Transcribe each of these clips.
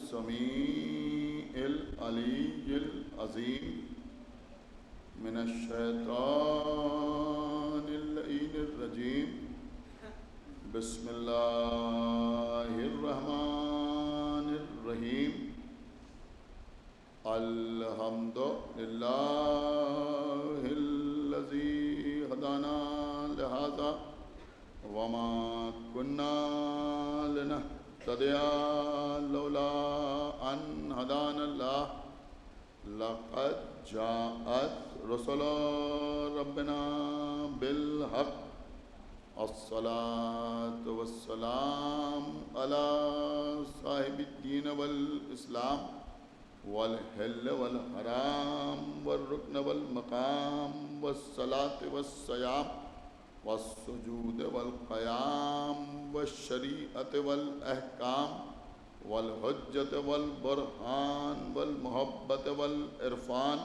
السميع العلي العظيم من الشيطان اللعين الرجيم بسم الله الرحمن الرحيم الحمد لله الذي هدانا لهذا وما كنا لنهتدي لولا أن هدانا الله لقد جاءت رسل ربنا بالحق الصلاة والسلام على صاحب الدين والإسلام والحل والحرام والركن والمقام والصلاة والصيام والسجود والقيام والشريعة والأحكام والحجة والبرهان والمحبة والعرفان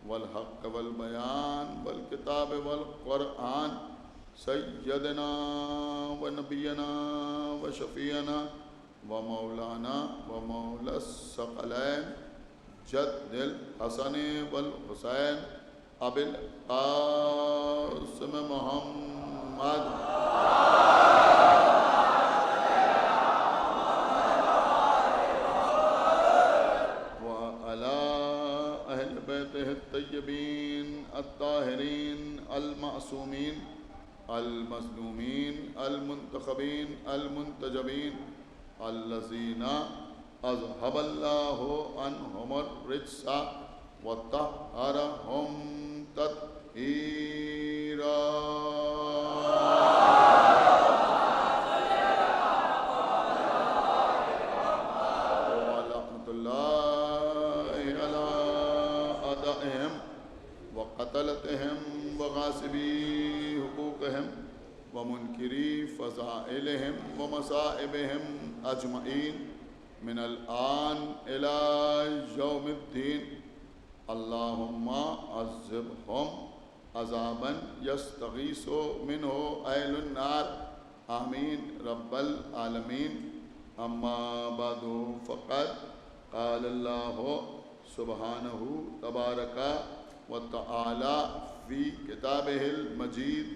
والحق والبيان والكتاب والقرآن سيدنا ونبينا وشفيعنا ومولانا ومولى الثقلين جد الحسن والحسين أبي القاسم محمد وعلى أهل بيته الطيبين الطاهرين المعصومين المظلومين المنتخبين المنتجبين الذين أذهب الله عنهم الرجس وطهرهم تطهيرا ورحمة الله على أعدائهم وقتلتهم وغاصبي حقوقهم ومنكري فضائلهم ومصائبهم أجمعين من الآن إلى يوم الدين اللهم عذبهم عذابا يستغيث منه أهل النار آمين رب العالمين أما بعد فقد قال الله سبحانه تبارك وتعالى في كتابه المجيد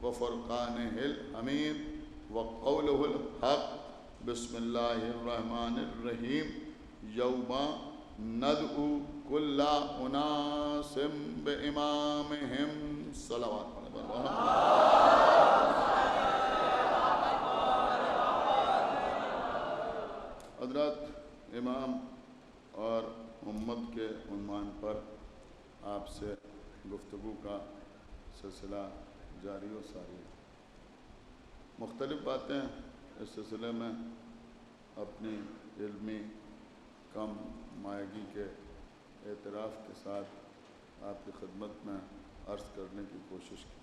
وفرقانه الحميد وقوله الحق بسم الله الرحمن الرحيم يوم ندعو كل أناس بإمامهم صلوات حضرات امام اور امت کے عنوان پر آپ سے گفتگو کا سلسلہ جاری و ساری ہے۔ مختلف باتیں اس سلسلے میں اپنی علمی کم مائگی کے اعتراف کے ساتھ آپ کی خدمت میں عرض کرنے کی کوشش کی۔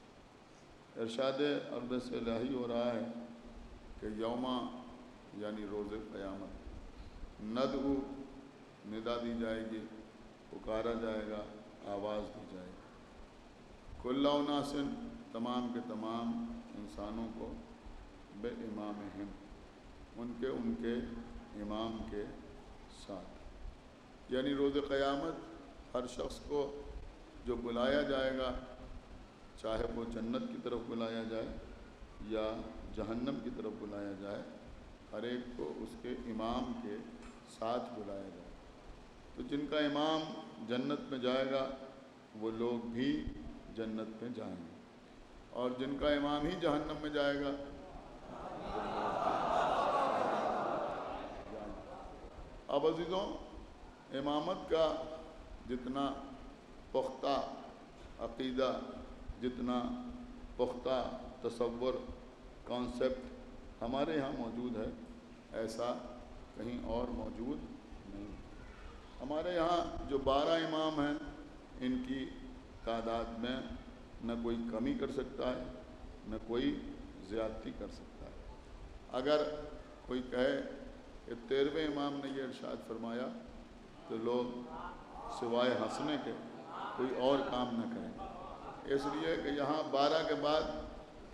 ارشاد اقدس الہی ہو رہا ہے کہ یوما یعنی روز قیامت ندعو ندا دی جائے گی، پکارا جائے گا، آواز دی جائے گی، کل اناسن تمام کے تمام انسانوں کو بے امامہم ان کے امام کے ساتھ، یعنی روز قیامت ہر شخص کو جو بلایا جائے گا، چاہے وہ جنت کی طرف بلایا جائے یا جہنم کی طرف بلایا جائے، ہر ایک کو اس کے امام کے ساتھ بلایا جائے۔ تو جن کا امام جنت میں جائے گا وہ لوگ بھی جنت میں جائیں گے، اور جن کا امام ہی جہنم میں جائے گا اب عزیزوں، امامت کا جتنا پختہ عقیدہ، جتنا پختہ تصور، کانسیپٹ ہمارے ہاں موجود ہے، ایسا کہیں اور موجود نہیں۔ ہمارے یہاں جو 12 امام ہیں، ان کی تعداد میں نہ کوئی کمی کر سکتا ہے، نہ کوئی زیادتی کر سکتا ہے۔ اگر کوئی کہے کہ 13ویں امام نے یہ ارشاد فرمایا تو لوگ سوائے ہنسنے کے کوئی اور کام نہ کریں، اس لیے کہ یہاں 12 کے بعد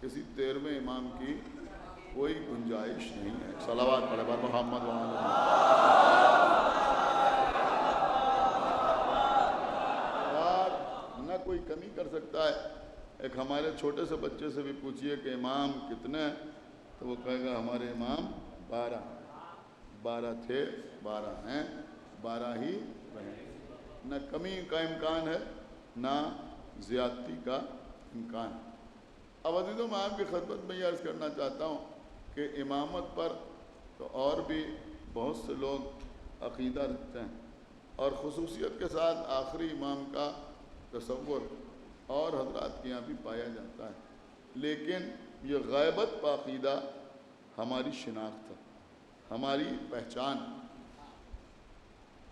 کسی 13ویں امام کی کوئی گنجائش نہیں ہے۔ صلوات پڑھے بر محمد و آل محمد۔ کمی کر سکتا ہے؟ ایک ہمارے چھوٹے سے بچے سے بھی پوچھیے کہ امام کتنے ہیں تو وہ کہے گا ہمارے امام 12 تھے، 12 ہیں، 12 ہی رہیں۔ نہ کمی کا امکان ہے نہ زیادتی کا امکان ہے۔ اب عزیزوں میں آپ کی خدمت میں یہ عرض کرنا چاہتا ہوں کہ امامت پر تو اور بھی بہت سے لوگ عقیدہ رکھتے ہیں، اور خصوصیت کے ساتھ آخری امام کا تصور اور حضرات کے یہاں بھی پایا جاتا ہے، لیکن یہ غیبت پا عقیدہ ہماری شناخت ہے، ہماری پہچان۔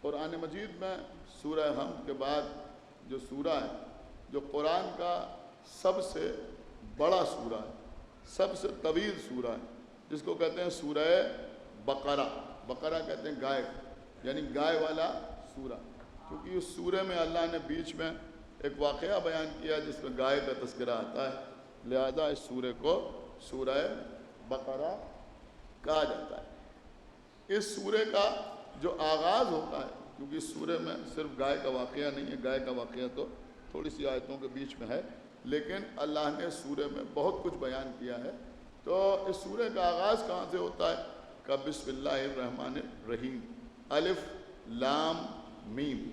قرآن مجید میں سورہ حمد کے بعد جو سورہ ہے، جو قرآن کا سب سے بڑا سورہ ہے، سب سے طویل سورہ ہے، جس کو کہتے ہیں سورہ بقرہ۔ بقرہ کہتے ہیں گائے، یعنی گائے والا سورہ، کیونکہ اس سورہ میں اللہ نے بیچ میں ایک واقعہ بیان کیا جس میں گائے کا تذکرہ آتا ہے، لہذا اس سورہ کو سورہ بقرہ کہا جاتا ہے۔ اس سورہ کا جو آغاز ہوتا ہے، کیونکہ اس سورہ میں صرف گائے کا واقعہ نہیں ہے، گائے کا واقعہ تو تھوڑی سی آیتوں کے بیچ میں ہے، لیکن اللہ نے سورہ میں بہت کچھ بیان کیا ہے، تو اس سورہ کا آغاز کہاں سے ہوتا ہے؟ کہ بسم اللہ الرحمن الرحیم، الف لام میم۔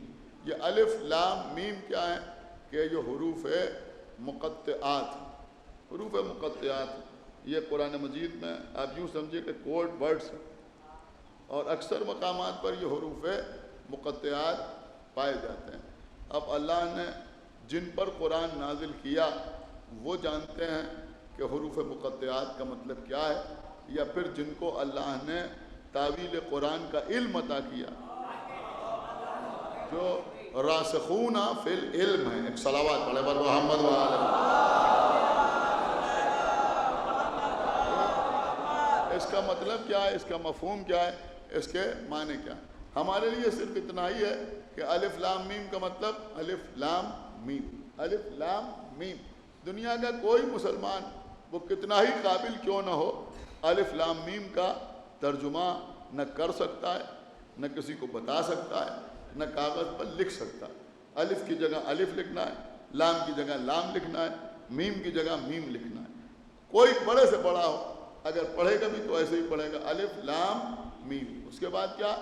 یہ الف لام میم کیا ہے؟ کہ یہ حروف مقطعات، حروف مقطعات، یہ قرآن مجید میں آپ یوں سمجھے کہ کوڈ ورڈز ہیں، اور اکثر مقامات پر یہ حروف مقطعات پائے جاتے ہیں۔ اب اللہ نے جن پر قرآن نازل کیا وہ جانتے ہیں کہ حروف مقطعات کا مطلب کیا ہے، یا پھر جن کو اللہ نے تاویل قرآن کا علم عطا کیا، جو راسخون فی العلم ہیں۔ ایک صلوات پڑھے بر محمد وآلہ۔ اس کا مطلب کیا ہے، اس کا مفہوم کیا ہے، اس کے معنی کیا ہے؟ ہمارے لیے صرف اتنا ہی ہے کہ الف لام میم کا مطلب الف لام میم، الف لام میم۔ دنیا کا کوئی مسلمان وہ کتنا ہی قابل کیوں نہ ہو، الف لام میم کا ترجمہ نہ کر سکتا ہے، نہ کسی کو بتا سکتا ہے، نہ کاغذ پر لکھ سکتا ہے۔ الف کی جگہ الف لکھنا ہے، لام کی جگہ لام لکھنا ہے، میم کی جگہ میم لکھنا ہے۔ کوئی بڑے سے بڑا ہو، اگر پڑھے گا بھی تو ایسے ہی پڑھے گا، الف لام میم۔ اس کے بعد کیا؟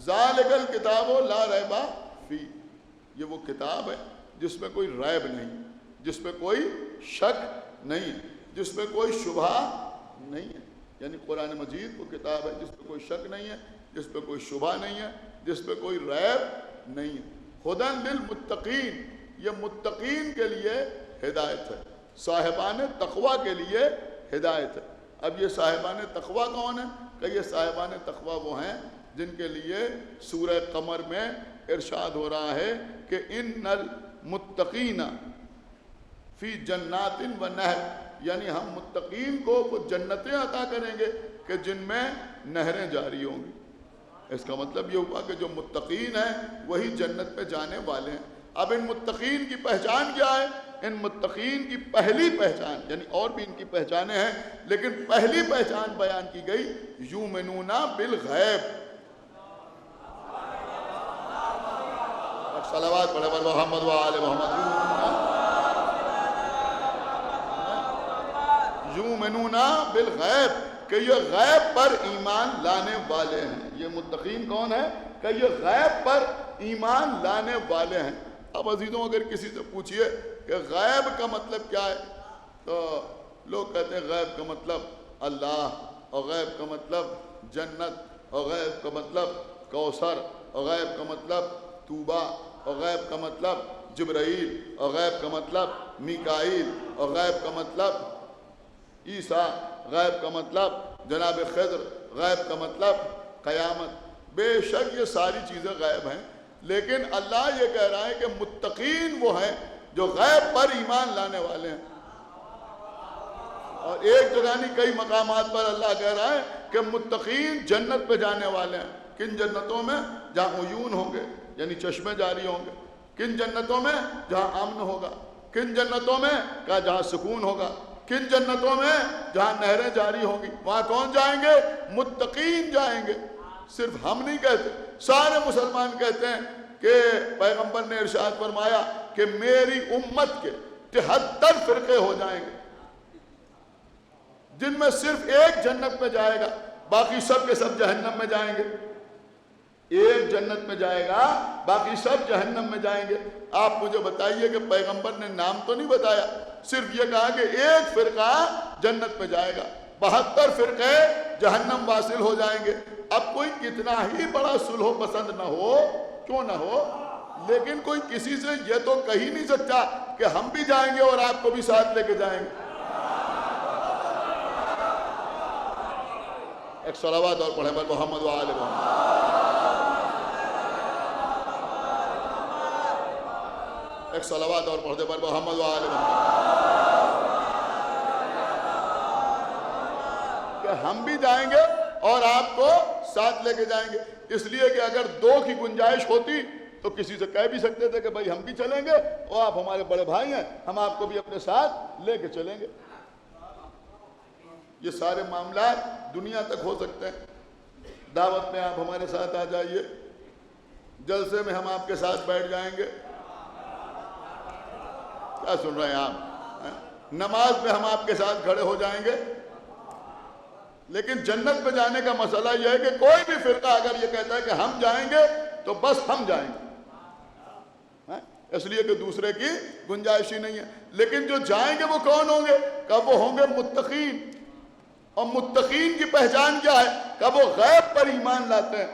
ذالک الکتاب لا ریب فی، یہ وہ کتاب ہے جس میں کوئی ریب نہیں، جس میں کوئی شک نہیں، جس میں کوئی شبہ نہیں ہے۔ یعنی قرآن مجید وہ کتاب ہے جس میں کوئی شک نہیں ہے، جس پہ کوئی شبہ نہیں ہے، جس پہ کوئی ریب نہیں ہے۔ ہدی للمتقین، یہ متقین کے لیے ہدایت ہے، صاحبان تقوی کے لیے ہدایت ہے۔ اب یہ صاحبان تقوی کون ہیں؟ کہ یہ صاحبان تقوی وہ ہیں جن کے لیے سورہ قمر میں ارشاد ہو رہا ہے کہ ان المتقین فی جنات و نہر، یعنی ہم متقین کو وہ جنتیں عطا کریں گے کہ جن میں نہریں جاری ہوں گی۔ اس کا مطلب یہ ہوا کہ جو متقین ہیں وہی جنت پہ جانے والے ہیں۔ اب ان متقین کی پہچان کیا ہے؟ ان متقین کی پہلی پہچان، یعنی اور بھی ان کی پہچانیں ہیں، لیکن پہلی پہچان بیان کی گئی یؤمنون بالغیب۔ صلوات پڑھے بر محمد وآل محمد۔ یؤمنون بالغیب، کہ یہ غیب پر ایمان لانے والے ہیں۔ یہ متقین کون ہیں؟ کہ یہ غیب پر ایمان لانے والے ہیں۔ اب عزیزوں اگر کسی سے پوچھئے کہ غیب کا مطلب کیا ہے، تو لوگ کہتے ہیں غیب کا مطلب اللہ، اور غیب کا مطلب جنت، اور غیب کا مطلب کوثر، اور غیب کا مطلب توبہ، اور غیب کا مطلب جبرائیل، اور غیب کا مطلب میکائیل، اور غیب کا مطلب عیسیٰ، غیب کا مطلب جناب خضر، غیب کا مطلب قیامت۔ بے شک یہ ساری چیزیں غیب ہیں، لیکن اللہ یہ کہہ رہا ہے کہ متقین وہ ہیں جو غیب پر ایمان لانے والے ہیں۔ اور ایک جگہ نہیں کئی مقامات پر اللہ کہہ رہا ہے کہ متقین جنت پہ جانے والے ہیں۔ کن جنتوں میں؟ جہاں عیون ہوں گے، یعنی چشمے جاری ہوں گے۔ کن جنتوں میں؟ جہاں امن ہوگا۔ کن جنتوں میں؟ کہا جہاں سکون ہوگا۔ کن جنتوں میں؟ جہاں نہریں جاری ہوں گی۔ وہاں کون جائیں گے؟ متقین جائیں گے۔ صرف ہم نہیں کہتے، سارے مسلمان کہتے ہیں کہ پیغمبر نے ارشاد فرمایا کہ کہ میری امت کے 73 فرقے ہو جائیں گے، جن میں صرف ایک جنت میں جائے گا، باقی سب کے سب جہنم میں جائیں گے۔ ایک جنت میں جائے گا، باقی سب جہنم میں جائیں گے۔ آپ مجھے بتائیے کہ پیغمبر نے نام تو نہیں بتایا، صرف یہ کہا کہ ایک فرقہ جنت میں جائے گا، 72 فرقے جہنم واصل ہو جائیں گے۔ اب کوئی کتنا ہی بڑا صلح پسند نہ ہو، کیوں نہ ہو، لیکن کوئی کسی سے یہ تو کہہ ہی نہیں سکتا کہ ہم بھی جائیں گے اور آپ کو بھی ساتھ لے کے جائیں گے۔ ایک صلوات اور پڑھیں بر محمد و آل محمد۔ ایک صلوات اور پڑھ دے بر محمد و آل محمد، کہ ہم بھی جائیں گے اور آپ کو ساتھ لے کے جائیں گے۔ اس لیے کہ اگر 2 کی گنجائش ہوتی تو کسی سے کہہ بھی سکتے تھے کہ بھائی ہم بھی چلیں گے اور آپ ہمارے بڑے بھائی ہیں، ہم آپ کو بھی اپنے ساتھ لے کے چلیں گے۔ یہ سارے معاملات دنیا تک ہو سکتے ہیں۔ دعوت میں آپ ہمارے ساتھ آ جائیے، جلسے میں ہم آپ کے ساتھ بیٹھ جائیں گے۔ کیا سن رہے ہیں آپ؟ نماز میں ہم آپ کے ساتھ کھڑے ہو جائیں گے۔ لیکن جنت میں جانے کا مسئلہ یہ ہے کہ کوئی بھی فرقہ اگر یہ کہتا ہے کہ ہم جائیں گے تو بس ہم جائیں گے، اس لیے کہ دوسرے کی گنجائش ہی نہیں ہے۔ لیکن جو جائیں گے وہ کون ہوں گے؟ کہ وہ ہوں گے متقین۔ اور متقین کی پہچان کیا ہے؟ کہ وہ غیب پر ایمان لاتے ہیں۔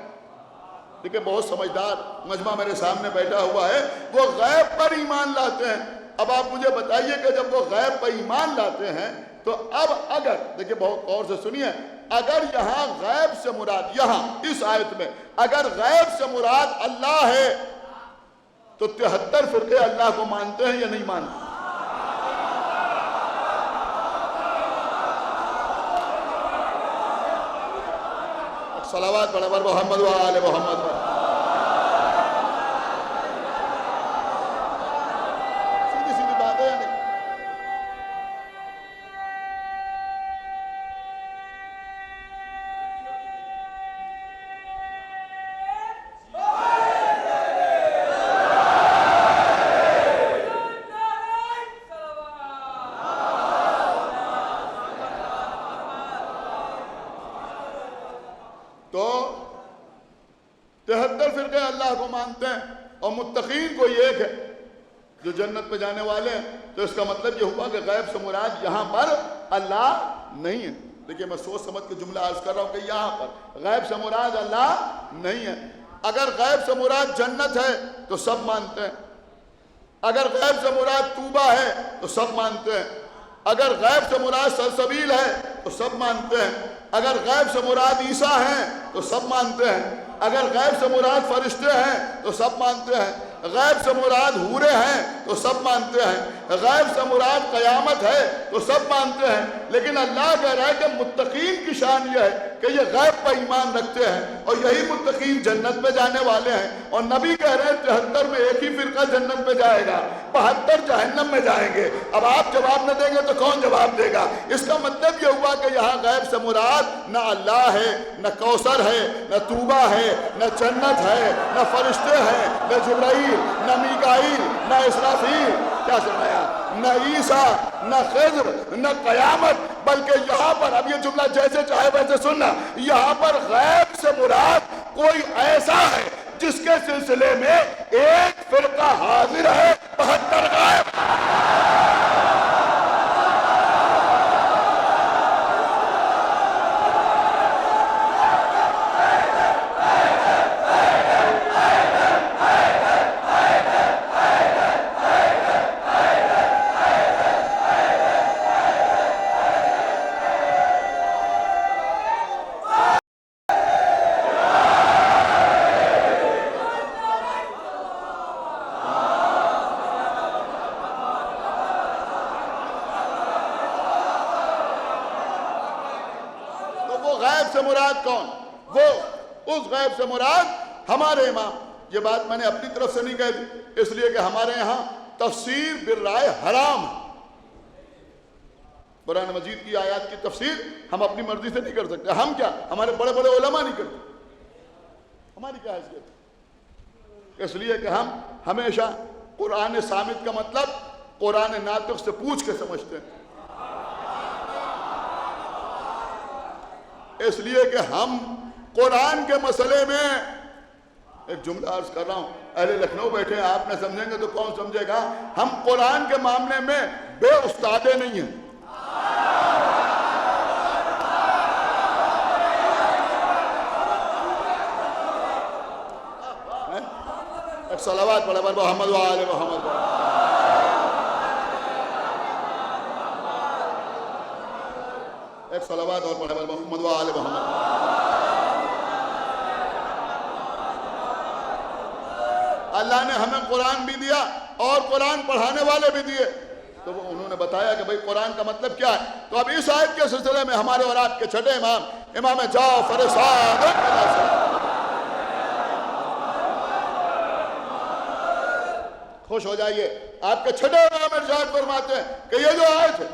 دیکھیں بہت سمجھدار مجمع میرے سامنے بیٹھا ہوا ہے، وہ غیب پر ایمان لاتے ہیں۔ اب آپ مجھے بتائیے کہ جب وہ غیب پر ایمان لاتے ہیں تو اب اگر دیکھیں بہت غور سے سنیے، اگر یہاں غیب سے مراد، یہاں اس آیت میں اگر غیب سے مراد اللہ ہے تو 73 فرقے اللہ کو مانتے ہیں یا نہیں مانتے؟ صلوات پڑھیں بر محمد و آل محمد پر۔ سیدھی سیدھی بات ہے یا نہیں؟ تو 73 فرقے اللہ کو مانتے ہیں اور متقین کوئی ایک ہے جو جنت پہ جانے والے ہیں۔ تو اس کا مطلب یہ ہوا کہ غیب سے مراد یہاں پر اللہ نہیں ہے۔ دیکھیں میں سوچ سمجھ کے جملہ عرض کر رہا ہوں کہ یہاں پر غیب سے مراد اللہ نہیں ہے۔ اگر غیب سے مراد جنت ہے تو سب مانتے ہیں، اگر غیب سے مراد توبہ ہے تو سب مانتے ہیں، اگر غیب سے مراد سلسبیل ہے تو سب مانتے ہیں، اگر غیب سے مراد عیسیٰ ہیں تو سب مانتے ہیں، اگر غیب سے مراد فرشتے ہیں تو سب مانتے ہیں، غیب سے مراد حورے ہیں تو سب مانتے ہیں، غیب سے مراد قیامت ہے تو سب مانتے ہیں۔ لیکن اللہ کہہ رہا ہے کہ متقین کی شان یہ ہے کہ یہ غیب پر ایمان رکھتے ہیں اور یہی متقین جنت میں جانے والے ہیں۔ اور نبی کہہ رہے ہیں 73 میں ایک ہی فرقہ جنت میں جائے گا، 72 جہنم میں جائیں گے۔ اب آپ جواب نہ دیں گے تو کون جواب دے گا؟ اس کا مطلب یہ ہوا کہ یہاں غیب سے مراد نہ اللہ ہے، نہ کوثر ہے، نہ توبہ ہے، نہ جنت ہے، نہ فرشتے ہیں، نہ جبرائیل، نہ میکائیل، نہ اسرافیل، کیا سمجھا، نہ عیسیٰ، نہ خضر، نہ قیامت، بلکہ یہاں پر اب یہ جملہ جیسے چاہے ویسے سننا، یہاں پر غیب سے مراد کوئی ایسا ہے جس کے سلسلے میں ایک فرقہ حاضر ہے، 72 غائب۔ مراد کون؟ وہ اس غیب سے مراد ہمارے امام۔ یہ بات میں نے اپنی طرف سے نہیں کہہ دی، اس لیے کہ ہمارے یہاں تفسیر بالرائے حرام ہے۔ قرآن مجید کی آیات کی تفسیر ہم اپنی مرضی سے نہیں کر سکتے۔ ہم کیا، ہمارے بڑے بڑے علماء نہیں کرتے، ہماری کیا حیثیت؟ اس لیے کہ ہم ہمیشہ قرآن صامت کا مطلب قرآن ناطق سے پوچھ کے سمجھتے ہیں، اس لیے کہ ہم قرآن کے مسئلے میں ایک جملہ عرض کر رہا ہوں، اہل لکھنؤ بیٹھے ہیں، آپ نے سمجھیں گے تو کون سمجھے گا، ہم قرآن کے معاملے میں بے استادے نہیں ہیں۔ ایک صلوات پڑھا پر محمد و آل محمد، ایک صلوات اور پڑھا پر محمد و آل محمد۔ اللہ نے ہمیں قرآن بھی دیا اور قرآن پڑھانے والے بھی دیے، تو وہ انہوں نے بتایا کہ بھئی قرآن کا مطلب کیا ہے۔ تو اب اس آیت کے سلسلے میں ہمارے اور آپ کے چھٹے امام امام جعفر صادق خوش ہو جائیے، آپ کے چھٹے امام ارشاد فرماتے ہیں کہ یہ جو آیت ہے،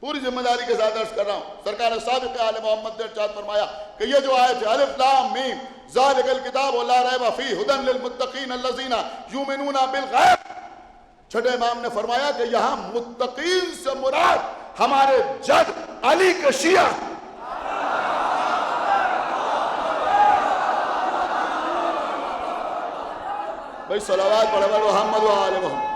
پوری ذمہ داری کے ساتھ عرض کر رہا ہوں، سرکار صادق آل محمد نے ارشاد فرمایا کہ یہ جو آیت ہے الف لام میم ذالک الکتاب لا ریب فیہ ھدی للمتقین الذین یؤمنون بالغیب، چھٹے امام نے فرمایا کہ یہاں متقین سے مراد ہمارے جد علی کے شیعہ، بھئی صلوات پڑھے محمد و آل محمد۔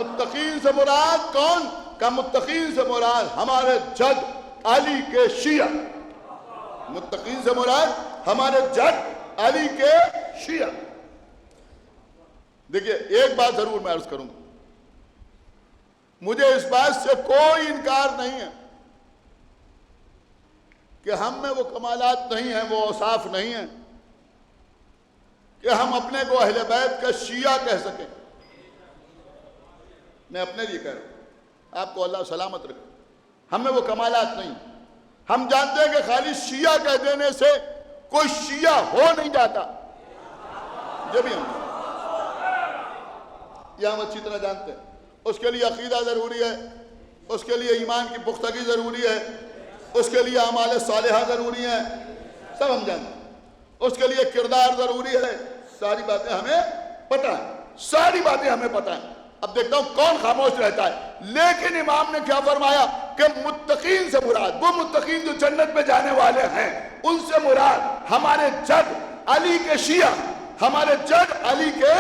متقین سے مراد کون؟ کہ متقین سے مراد ہمارے جد علی کے شیعہ، متقین سے مراد ہمارے جد علی کے شیعہ۔ دیکھیے ایک بات ضرور میں عرض کروں گا، مجھے اس بات سے کوئی انکار نہیں ہے کہ ہم میں وہ کمالات نہیں ہیں، وہ اوصاف نہیں ہیں کہ ہم اپنے کو اہل بیت کا شیعہ کہہ سکیں۔ میں اپنے لیے کہہ رہا ہوں، آپ کو اللہ سلامت رکھے، ہم میں وہ کمالات نہیں۔ ہم جانتے ہیں کہ خالی شیعہ کہہ دینے سے کوئی شیعہ ہو نہیں جاتا، یہ بھی ہم اچھی طرح جانتے ہیں۔ اس کے لیے عقیدہ ضروری ہے، اس کے لیے ایمان کی پختگی ضروری ہے، اس کے لیے اعمال صالحہ ضروری ہیں، سب ہم جانتے ہیں۔ اس کے لیے کردار ضروری ہے، ساری باتیں ہمیں پتہ ہیں، ساری باتیں ہمیں پتہ ہیں۔ اب دیکھتا ہوں کون خاموش رہتا ہے۔ لیکن امام نے کیا فرمایا کہ متقین سے مراد وہ متقین جو جنت میں جانے والے ہیں، ان سے مراد ہمارے جد علی کے شیعہ، ہمارے جد علی کے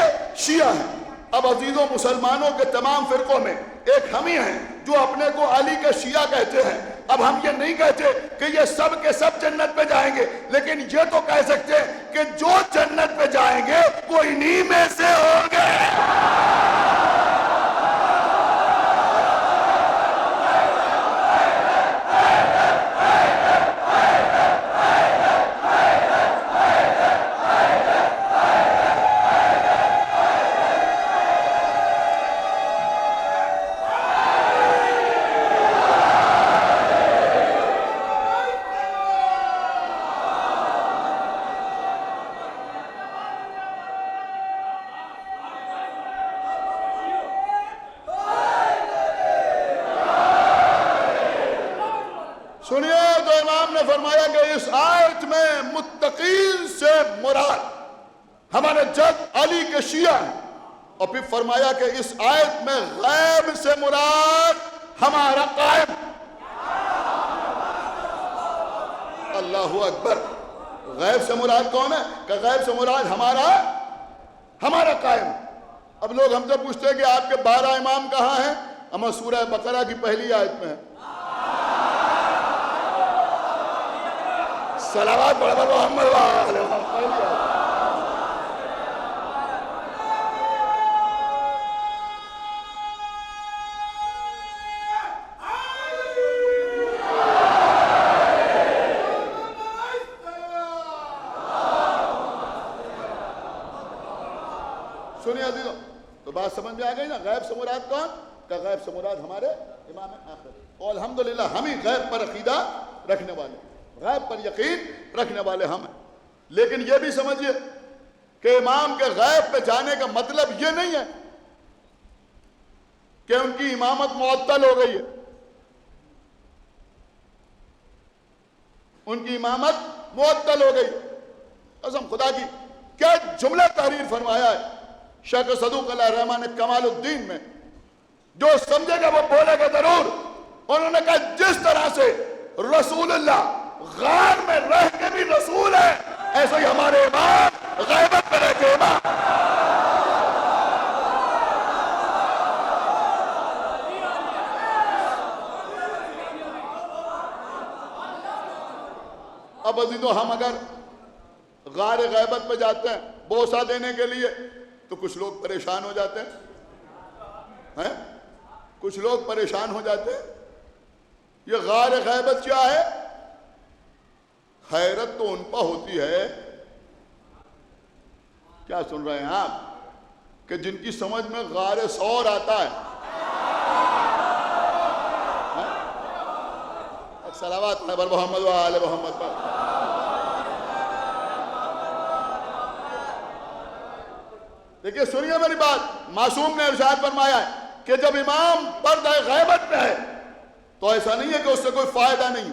شیعہ ہیں۔ اب عزیزوں مسلمانوں کے تمام فرقوں میں ایک ہم ہی ہیں جو اپنے کو علی کے شیعہ کہتے ہیں۔ اب ہم یہ نہیں کہتے کہ یہ سب کے سب جنت پہ جائیں گے، لیکن یہ تو کہہ سکتے ہیں کہ جو جنت پہ جائیں گے وہ انہی میں سے ہوں گے۔ سنیے تو امام نے فرمایا کہ اس آیت میں متقین سے مراد ہمارے جد علی کے شیعہ ہیں، اور پھر فرمایا کہ اس آیت میں غیب سے مراد ہمارا قائم۔ اللہ اکبر، غیب سے مراد کون ہے؟ کہ غیب سے مراد ہمارا قائم۔ اب لوگ ہم سے پوچھتے ہیں کہ آپ کے 12 امام کہاں ہیں؟ ہمیں سورہ بقرہ کی پہلی آیت میں ہے۔ صلوات پڑھا محمد و آل محمد۔ بات سمجھ میں آ گئی نا؟ غیب سے مراد کون کا؟ غیب سے مراد ہمارے امام آخر، اور الحمدللہ ہم ہی غیب پر عقیدہ رکھنے والے، غیب پر یقین رکھنے والے ہم ہیں۔ لیکن یہ بھی سمجھیے کہ امام کے غیب پہ جانے کا مطلب یہ نہیں ہے کہ ان کی امامت معطل ہو گئی ہے، ان کی امامت معطل ہو گئی۔ قسم خدا کی کیا جملہ تحریر فرمایا ہے شیخ صدوق علیہ الرحمٰن نے کمال الدین میں، جو سمجھے گا وہ بولے گا ضرور۔ انہوں نے کہا جس طرح سے رسول اللہ غار میں رہ کے بھی رسول ہے، ایسے ہی ہمارے امام غیبت میں رہ کے امام۔ اب عزیزو ہم اگر غار غیبت پہ جاتے ہیں بوسہ دینے کے لیے تو کچھ لوگ پریشان ہو جاتے ہیں، کچھ لوگ پریشان ہو جاتے ہیں۔ یہ غار غیبت کیا ہے؟ حیرت تو ان پہ ہوتی ہے، کیا سن رہے ہیں آپ، کہ جن کی سمجھ میں غار سور آتا ہے۔ صلوات پر محمد و آل محمد پر۔ دیکھیے سنیے میری بات، معصوم نے ارشاد فرمایا ہے کہ جب امام پردہ غیبت میں ہے تو ایسا نہیں ہے کہ اس سے کوئی فائدہ نہیں۔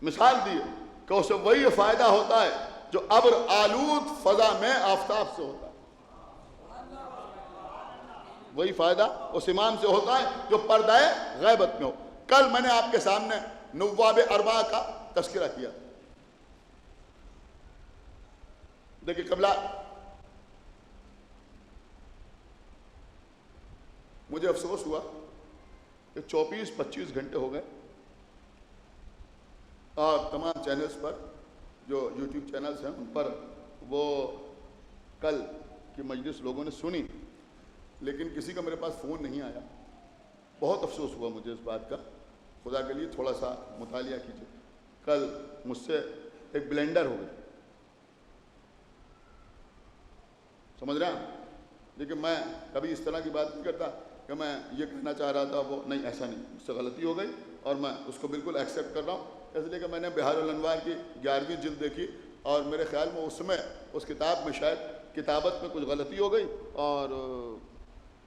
مثال دی کہ اس سے وہی فائدہ ہوتا ہے جو ابر آلود فضا میں آفتاب سے ہوتا ہے، وہی فائدہ اس امام سے ہوتا ہے جو پردہ غیبت میں ہو۔ کل میں نے آپ کے سامنے نواب اربعہ کا تذکرہ کیا۔ دیکھیے قبلہ مجھے افسوس ہوا کہ 24-25 گھنٹے ہو گئے اور تمام چینلز پر، جو یوٹیوب چینلز ہیں ان پر وہ کل کی مجلس لوگوں نے سنی، لیکن کسی کا میرے پاس فون نہیں آیا۔ بہت افسوس ہوا مجھے اس بات کا۔ خدا کے لیے تھوڑا سا مطالعہ کیجیے۔ کل مجھ سے ایک بلینڈر ہو گئی، سمجھ رہے ہیں؟ لیکن میں کبھی اس طرح کی بات نہیں کرتا کہ میں یہ کہنا چاہ رہا تھا وہ نہیں، ایسا نہیں، مجھ سے غلطی ہو گئی اور میں اس کو بالکل ایکسیپٹ کر رہا ہوں، اس لیے کہ میں نے بہار الانوار کی 11ویں جلد دیکھی اور میرے خیال میں اس میں اس کتاب میں شاید کتابت میں کچھ غلطی ہو گئی، اور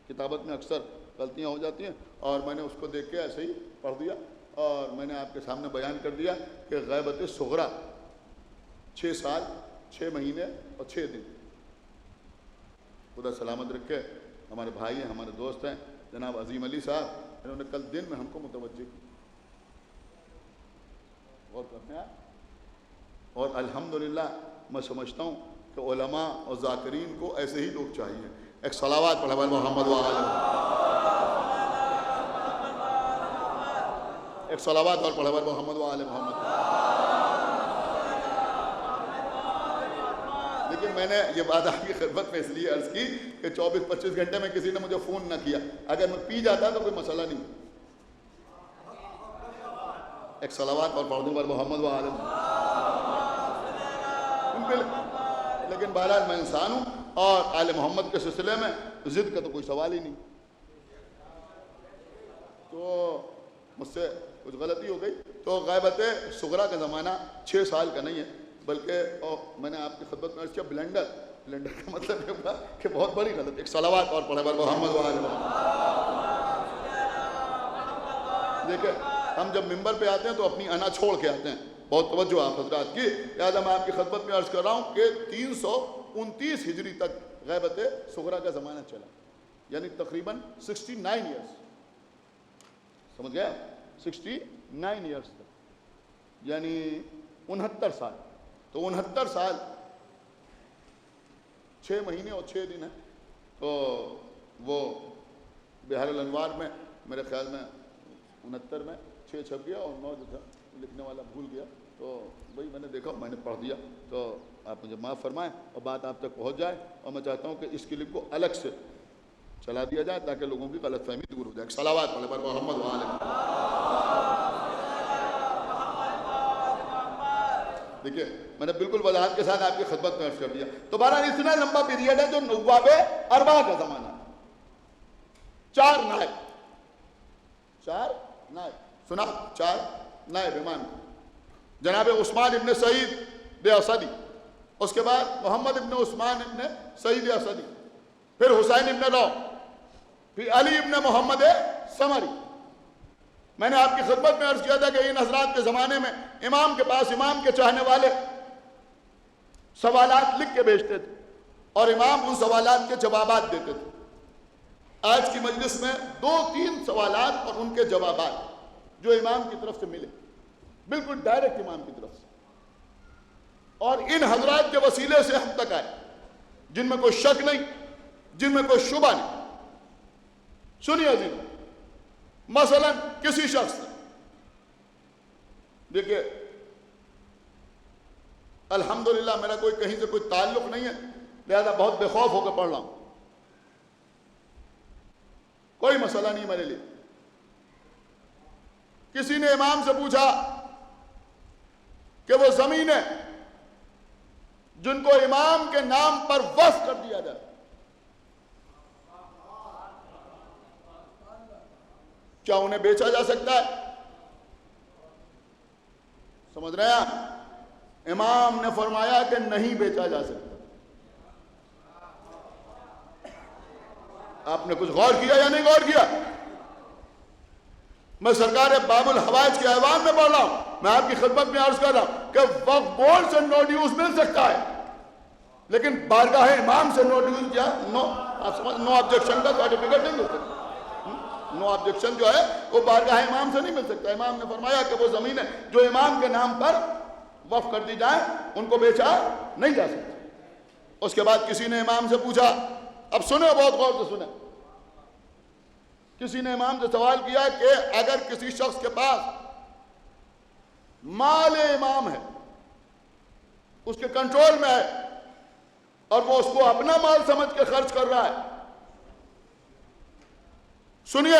کتابت میں اکثر غلطیاں ہو جاتی ہیں، اور میں نے اس کو دیکھ کے ایسے ہی پڑھ دیا اور میں نے آپ کے سامنے بیان کر دیا کہ غیبت صغریٰ 6 سال 6 مہینے اور 6 دن۔ خدا سلامت رکھے، ہمارے بھائی ہیں، ہمارے دوست ہیں جناب عظیم علی صاحب، انہوں نے کل دن میں ہم کو متوجہ کی، غور کرتے ہیں۔ اور الحمدللہ میں سمجھتا ہوں کہ علماء اور ذاکرین کو ایسے ہی لوگ چاہیے۔ ایک صلوات پڑھا محمد و آل ایک صلوات اور پڑھا محمد و آل محمد۔ لیکن میں نے یہ بات آپ کی خدمت میں اس لیے عرض کی کہ 24-25 گھنٹے میں کسی نے مجھے فون نہ کیا، اگر میں پی جاتا تو کوئی مسئلہ نہیں۔ ایک صلوات اور پڑھ دوں محمد و آل محمد۔ لیکن بہرحال میں انسان ہوں اور آل محمد کے سلسلے میں ضد کا تو کوئی سوال ہی نہیں، تو مجھ سے کچھ غلطی ہو گئی۔ تو غیبت صغریٰ کا زمانہ 6 سال کا نہیں ہے، بلکہ میں نے آپ کی خدمت میں عرض کیا بلینڈر کا مطلب یہ ہوا کہ بہت بڑی غلط۔ ایک صلوات اور پڑھے محمد و آل محمد۔ دیکھیں ہم جب ممبر پہ آتے ہیں تو اپنی انا چھوڑ کے آتے ہیں، بہت توجہ آپ حضرات کی، لہٰذا میں آپ کی خدمت میں عرض کر رہا ہوں کہ 329 ہجری تک غیبت صغریٰ کا زمانہ چلا، یعنی تقریباً 69 ایئرس، سمجھ گئے؟ 69 ایئرس تک، یعنی 69 سال۔ تو 69 سال 6 مہینے اور 6 دن ہیں۔ تو وہ بہار الانوار میں میرے خیال میں 69 میں 6 چھپ گیا اور 9 جو تھا لکھنے والا بھول گیا، تو وہی میں نے دیکھا، میں نے پڑھ دیا۔ تو آپ مجھے معاف فرمائیں اور بات آپ تک پہنچ جائے، اور میں چاہتا ہوں کہ اس کلپ کو الگ سے چلا دیا جائے تاکہ لوگوں کی غلط فہمی دور ہو جائے۔ صلوات پڑھے محمد و آل دیکھیے میں نے بالکل وضاحت کے ساتھ آپ کی خدمت میں عرض کر دیا۔ تو بہرحال اتنا لمبا پیریڈ ہے جو نواب اربعہ کا زمانہ ہے۔ 4 نائب، 4 نائب، سنا، 4 نائب امام، جناب عثمان ابن سعید اسدی، اس کے بعد محمد ابن عثمان ابن سعید اسدی، پھر حسین ابن رو، پھر علی ابن محمد سمری۔ میں نے آپ کی خدمت میں عرض کیا تھا کہ ان حضرات کے زمانے میں امام کے پاس امام کے چاہنے والے سوالات لکھ کے بھیجتے تھے اور امام ان سوالات کے جوابات دیتے تھے۔ آج کی مجلس میں 2-3 سوالات اور ان کے جوابات جو امام کی طرف سے ملے، بالکل ڈائریکٹ امام کی طرف سے، اور ان حضرات کے وسیلے سے ہم تک آئے، جن میں کوئی شک نہیں، جن میں کوئی شبہ نہیں۔ سنیے عزیز، مثلا کسی شخص نے، دیکھیے الحمدللہ میرا کوئی کہیں سے کوئی تعلق نہیں ہے، لہذا بہت بے خوف ہو کے پڑھ رہا ہوں، کوئی مسئلہ نہیں میرے لیے۔ کسی نے امام سے پوچھا کہ وہ زمینیں جن کو امام کے نام پر وقف کر دیا جائے، کیا انہیں بیچا جا سکتا ہے؟ سمجھ رہے ہیں؟ امام نے فرمایا کہ نہیں بیچا جا سکتا۔ آپ نے کچھ غور کیا یا نہیں غور کیا؟ میں سرکار باب الحوائج کے ایوان میں پڑھ رہا ہوں، میں آپ کی خدمت میں عرض کر رہا ہوں کہ وقف بورڈ سے نو ڈیوز مل سکتا ہے، لیکن بارگاہ امام سے نو ڈیوز یا نو آبجیکشن کا سرٹیفکیٹ نہیں مل سکتا۔ نو آبجیکشن جو ہے وہ بارگاہ امام سے نہیں مل سکتا۔ امام نے فرمایا کہ وہ زمینیں جو امام کے نام پر وقف کر دی جائیں ان کو بیچا نہیں جا سکتا۔ اس کے بعد کسی نے امام سے پوچھا، اب سنیں بہت غور سے سنیں، کسی نے امام سے سوال کیا کہ اگر کسی شخص کے پاس مال امام ہے، اس کے کنٹرول میں ہے، اور وہ اس کو اپنا مال سمجھ کے خرچ کر رہا ہے، سنیے،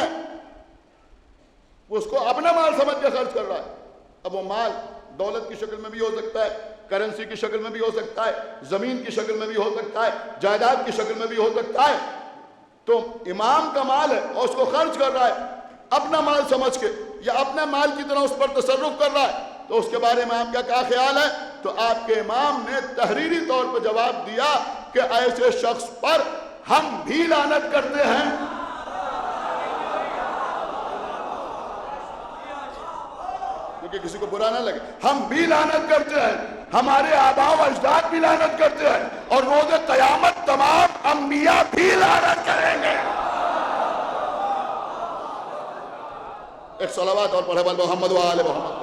وہ اس کو اپنا مال سمجھ کے خرچ کر رہا ہے، اب وہ مال دولت کی شکل میں بھی ہو سکتا ہے، کرنسی کی شکل میں بھی ہو سکتا ہے، زمین کی شکل میں بھی ہو سکتا ہے، جائیداد کی شکل میں بھی ہو سکتا ہے، تو امام کا مال ہے اور اس کو خرچ کر رہا ہے اپنا مال سمجھ کے، یا اپنے مال کی طرح اس پر تصرف کر رہا ہے، تو اس کے بارے میں آپ کا کیا خیال ہے؟ تو آپ کے امام نے تحریری طور پر جواب دیا کہ ایسے شخص پر ہم بھی لعنت کرتے ہیں۔ کہ کسی کو برا نہ لگے، ہم بھی لعنت کرتے ہیں، ہمارے آباء و اجداد بھی لعنت کرتے ہیں، اور روز قیامت تمام انبیاء بھی لعنت کریں گے۔ ایک صلوات اور پڑھے بل محمد و آل محمد۔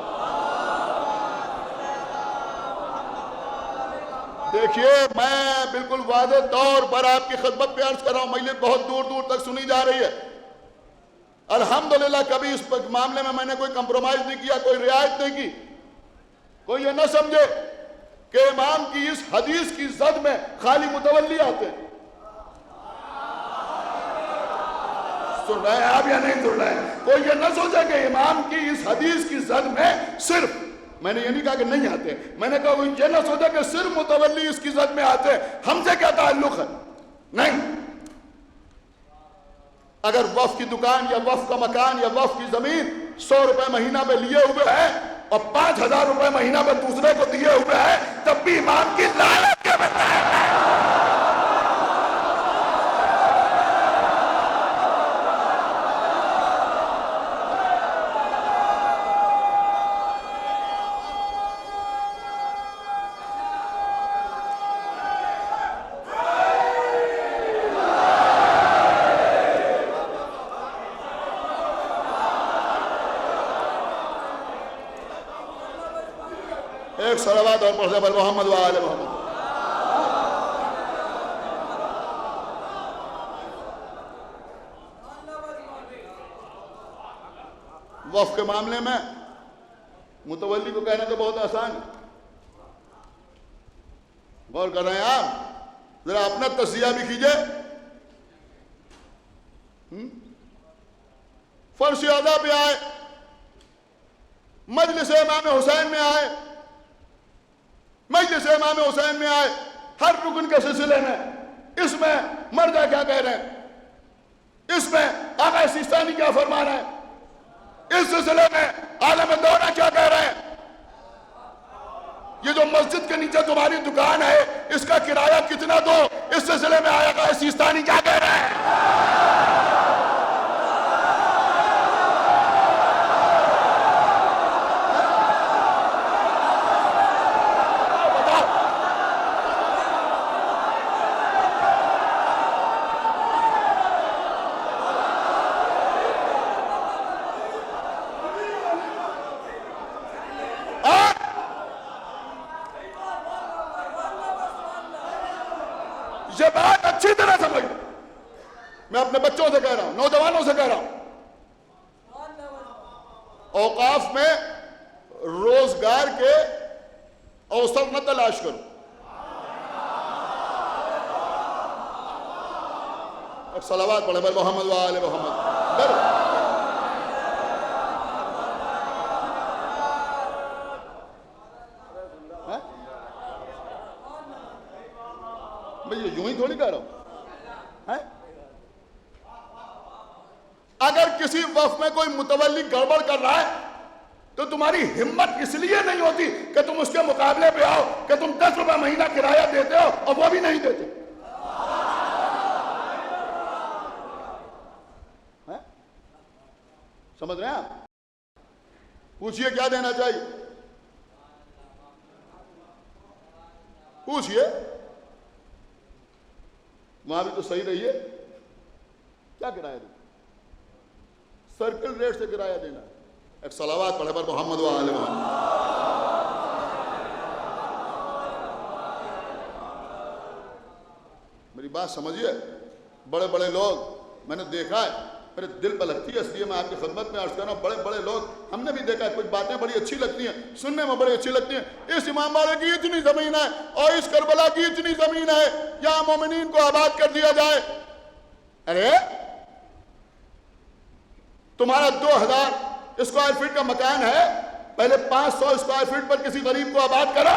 دیکھیے میں بالکل واضح طور پر آپ کی خدمت پہ عرض کر رہا ہوں، مجلس بہت دور دور تک سنی جا رہی ہے، الحمدللہ کبھی اس معاملے میں نے کوئی کمپرومائز نہیں کیا، کوئی رعایت نہیں کی۔ کوئی یہ نہ سمجھے کہ امام کی اس حدیث کی زد میں خالی متولی آتے ہیں۔ سن رہے ہیں آپ یا نہیں سن رہے ہیں؟ کوئی یہ نہ سوچے کہ امام کی اس حدیث کی زد میں صرف، میں نے یہ نہیں کہا کہ نہیں آتے، میں نے کہا یہ نہ سوچے کہ صرف متولی اس کی زد میں آتے ہیں، ہم سے کیا تعلق ہے؟ نہیں، اگر وقف کی دکان یا وقف کا مکان یا وقف کی زمین 100 روپے مہینہ پہ لیے ہوئے ہیں اور 5000 روپے مہینہ پہ دوسرے کو دیے ہوئے ہیں، تب بھی امام کی لعنت کے بتائے ہیں۔ ایک صلوات اور پڑھتے پر محمد و آل محمد۔ وقف کے معاملے میں متولی کو کہنا تو بہت آسان ہے، غور کر رہے ہیں آپ؟ ذرا اپنا تجزیہ بھی کیجئے۔ فرش ادا پہ آئے، مجلس امام حسین میں آئے، مجلس امام حسین میں آئے، ہر رکن کے سلسلے میں اس میں مرجع کیا کہہ رہے ہیں؟ اس میں آقا سیستانی کیا فرما رہے ہیں؟ اس سلسلے میں عالم دورہ کیا کہہ رہے ہیں؟ یہ جو مسجد کے نیچے تمہاری دکان ہے اس کا کرایہ کتنا دو؟ اس سلسلے میں آقا سیستانی کیا کہہ رہے ہیں؟ یہ بات اچھی طرح سمجھ، میں اپنے بچوں سے کہہ رہا ہوں، نوجوانوں سے کہہ رہا ہوں، اوقاف میں روزگار کے اوسط نہ تلاش کرو۔ اب صلوات پڑھے بھائی محمد و آل محمد۔ ڈرو بھئی یوں ہی تھوڑی کہہ رہا ہوں۔ اگر کسی وقف میں کوئی متولی گڑبڑ کر رہا ہے تو تمہاری ہمت اس لیے نہیں ہوتی کہ تم اس کے مقابلے پہ آؤ کہ تم 10 روپے مہینہ کرایہ دیتے ہو اور وہ بھی نہیں دیتے۔ سمجھ رہے ہیں آپ؟ پوچھئے کیا دینا چاہیے، پوچھئے وہاں بھی تو صحیح رہی ہے، کیا کرایہ دیں؟ سرکل ریٹ سے کرایہ دینا۔ ایک صلوات پڑھے پر محمد و آل محمد۔ میری بات سمجھیے، بڑے بڑے لوگ میں نے دیکھا ہے، میرے دل پہ لگتی ہے، اس لیے میں آپ کی خدمت میں عرض کر رہا ہوں، بڑے بڑے لوگ ہم نے بھی دیکھا ہے، کچھ باتیں بڑی اچھی لگتی ہیں، سننے میں بڑی اچھی لگتی ہیں، اس امام باڑے کی اتنی زمین ہے اور اس کربلا کی اتنی زمین ہے، یہاں مومنین کو آباد کر دیا جائے۔ ارے تمہارا 2000 اسکوائر فٹ کا مکان ہے، پہلے 500 اسکوائر فٹ پر کسی غریب کو آباد کرا۔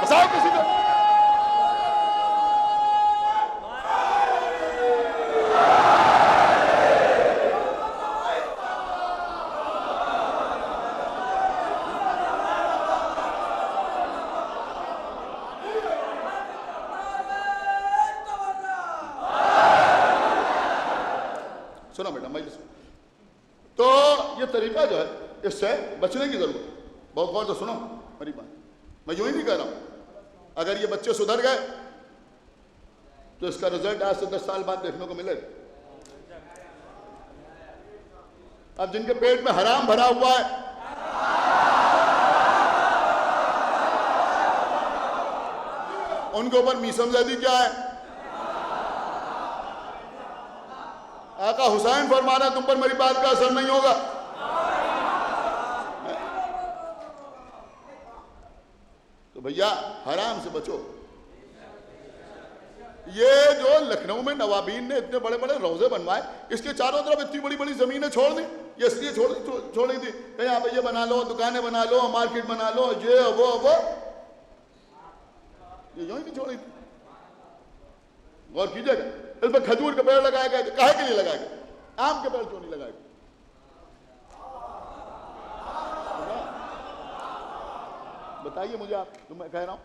بساؤ کسی کو۔ سنو بیٹا مجلس، تو یہ طریقہ جو ہے اس سے بچنے کی ضرورت ہے۔ بہت غور سے سنو میری بات، میں یوں ہی نہیں کہہ رہا ہوں، اگر یہ بچے سدھر گئے تو اس کا رزلٹ آج سے 10 سال بعد دیکھنے کو ملے گا۔ اب جن کے پیٹ میں حرام بھرا ہوا ہے، ان کے اوپر میسم زدی کیا ہے؟ آقا حسین فرمانا تم پر میری بات کا اثر نہیں ہوگا۔ تو بھیا حرام سے بچو۔ یہ جو لکھنؤ میں نوابین نے اتنے بڑے بڑے روضے بنوائے، اس کے چاروں طرف اتنی بڑی بڑی زمینیں چھوڑ دیں، یہ اس لیے چھوڑی تھی کہ یہاں پہ یہ بنا لو، دکانیں بنا لو، مارکیٹ بنا لو، یہ وہ یہ یوں ہی نہیں چھوڑی تھی۔ غور کیجئے گا، اس پہ کھجور کے پیڑ لگائے گئے، کاہے کے لیے لگائے گئے؟ آم کے پیڑ کیوں نہیں لگائے گئے؟ بتائیے مجھے آپ، تو میں کہہ رہا ہوں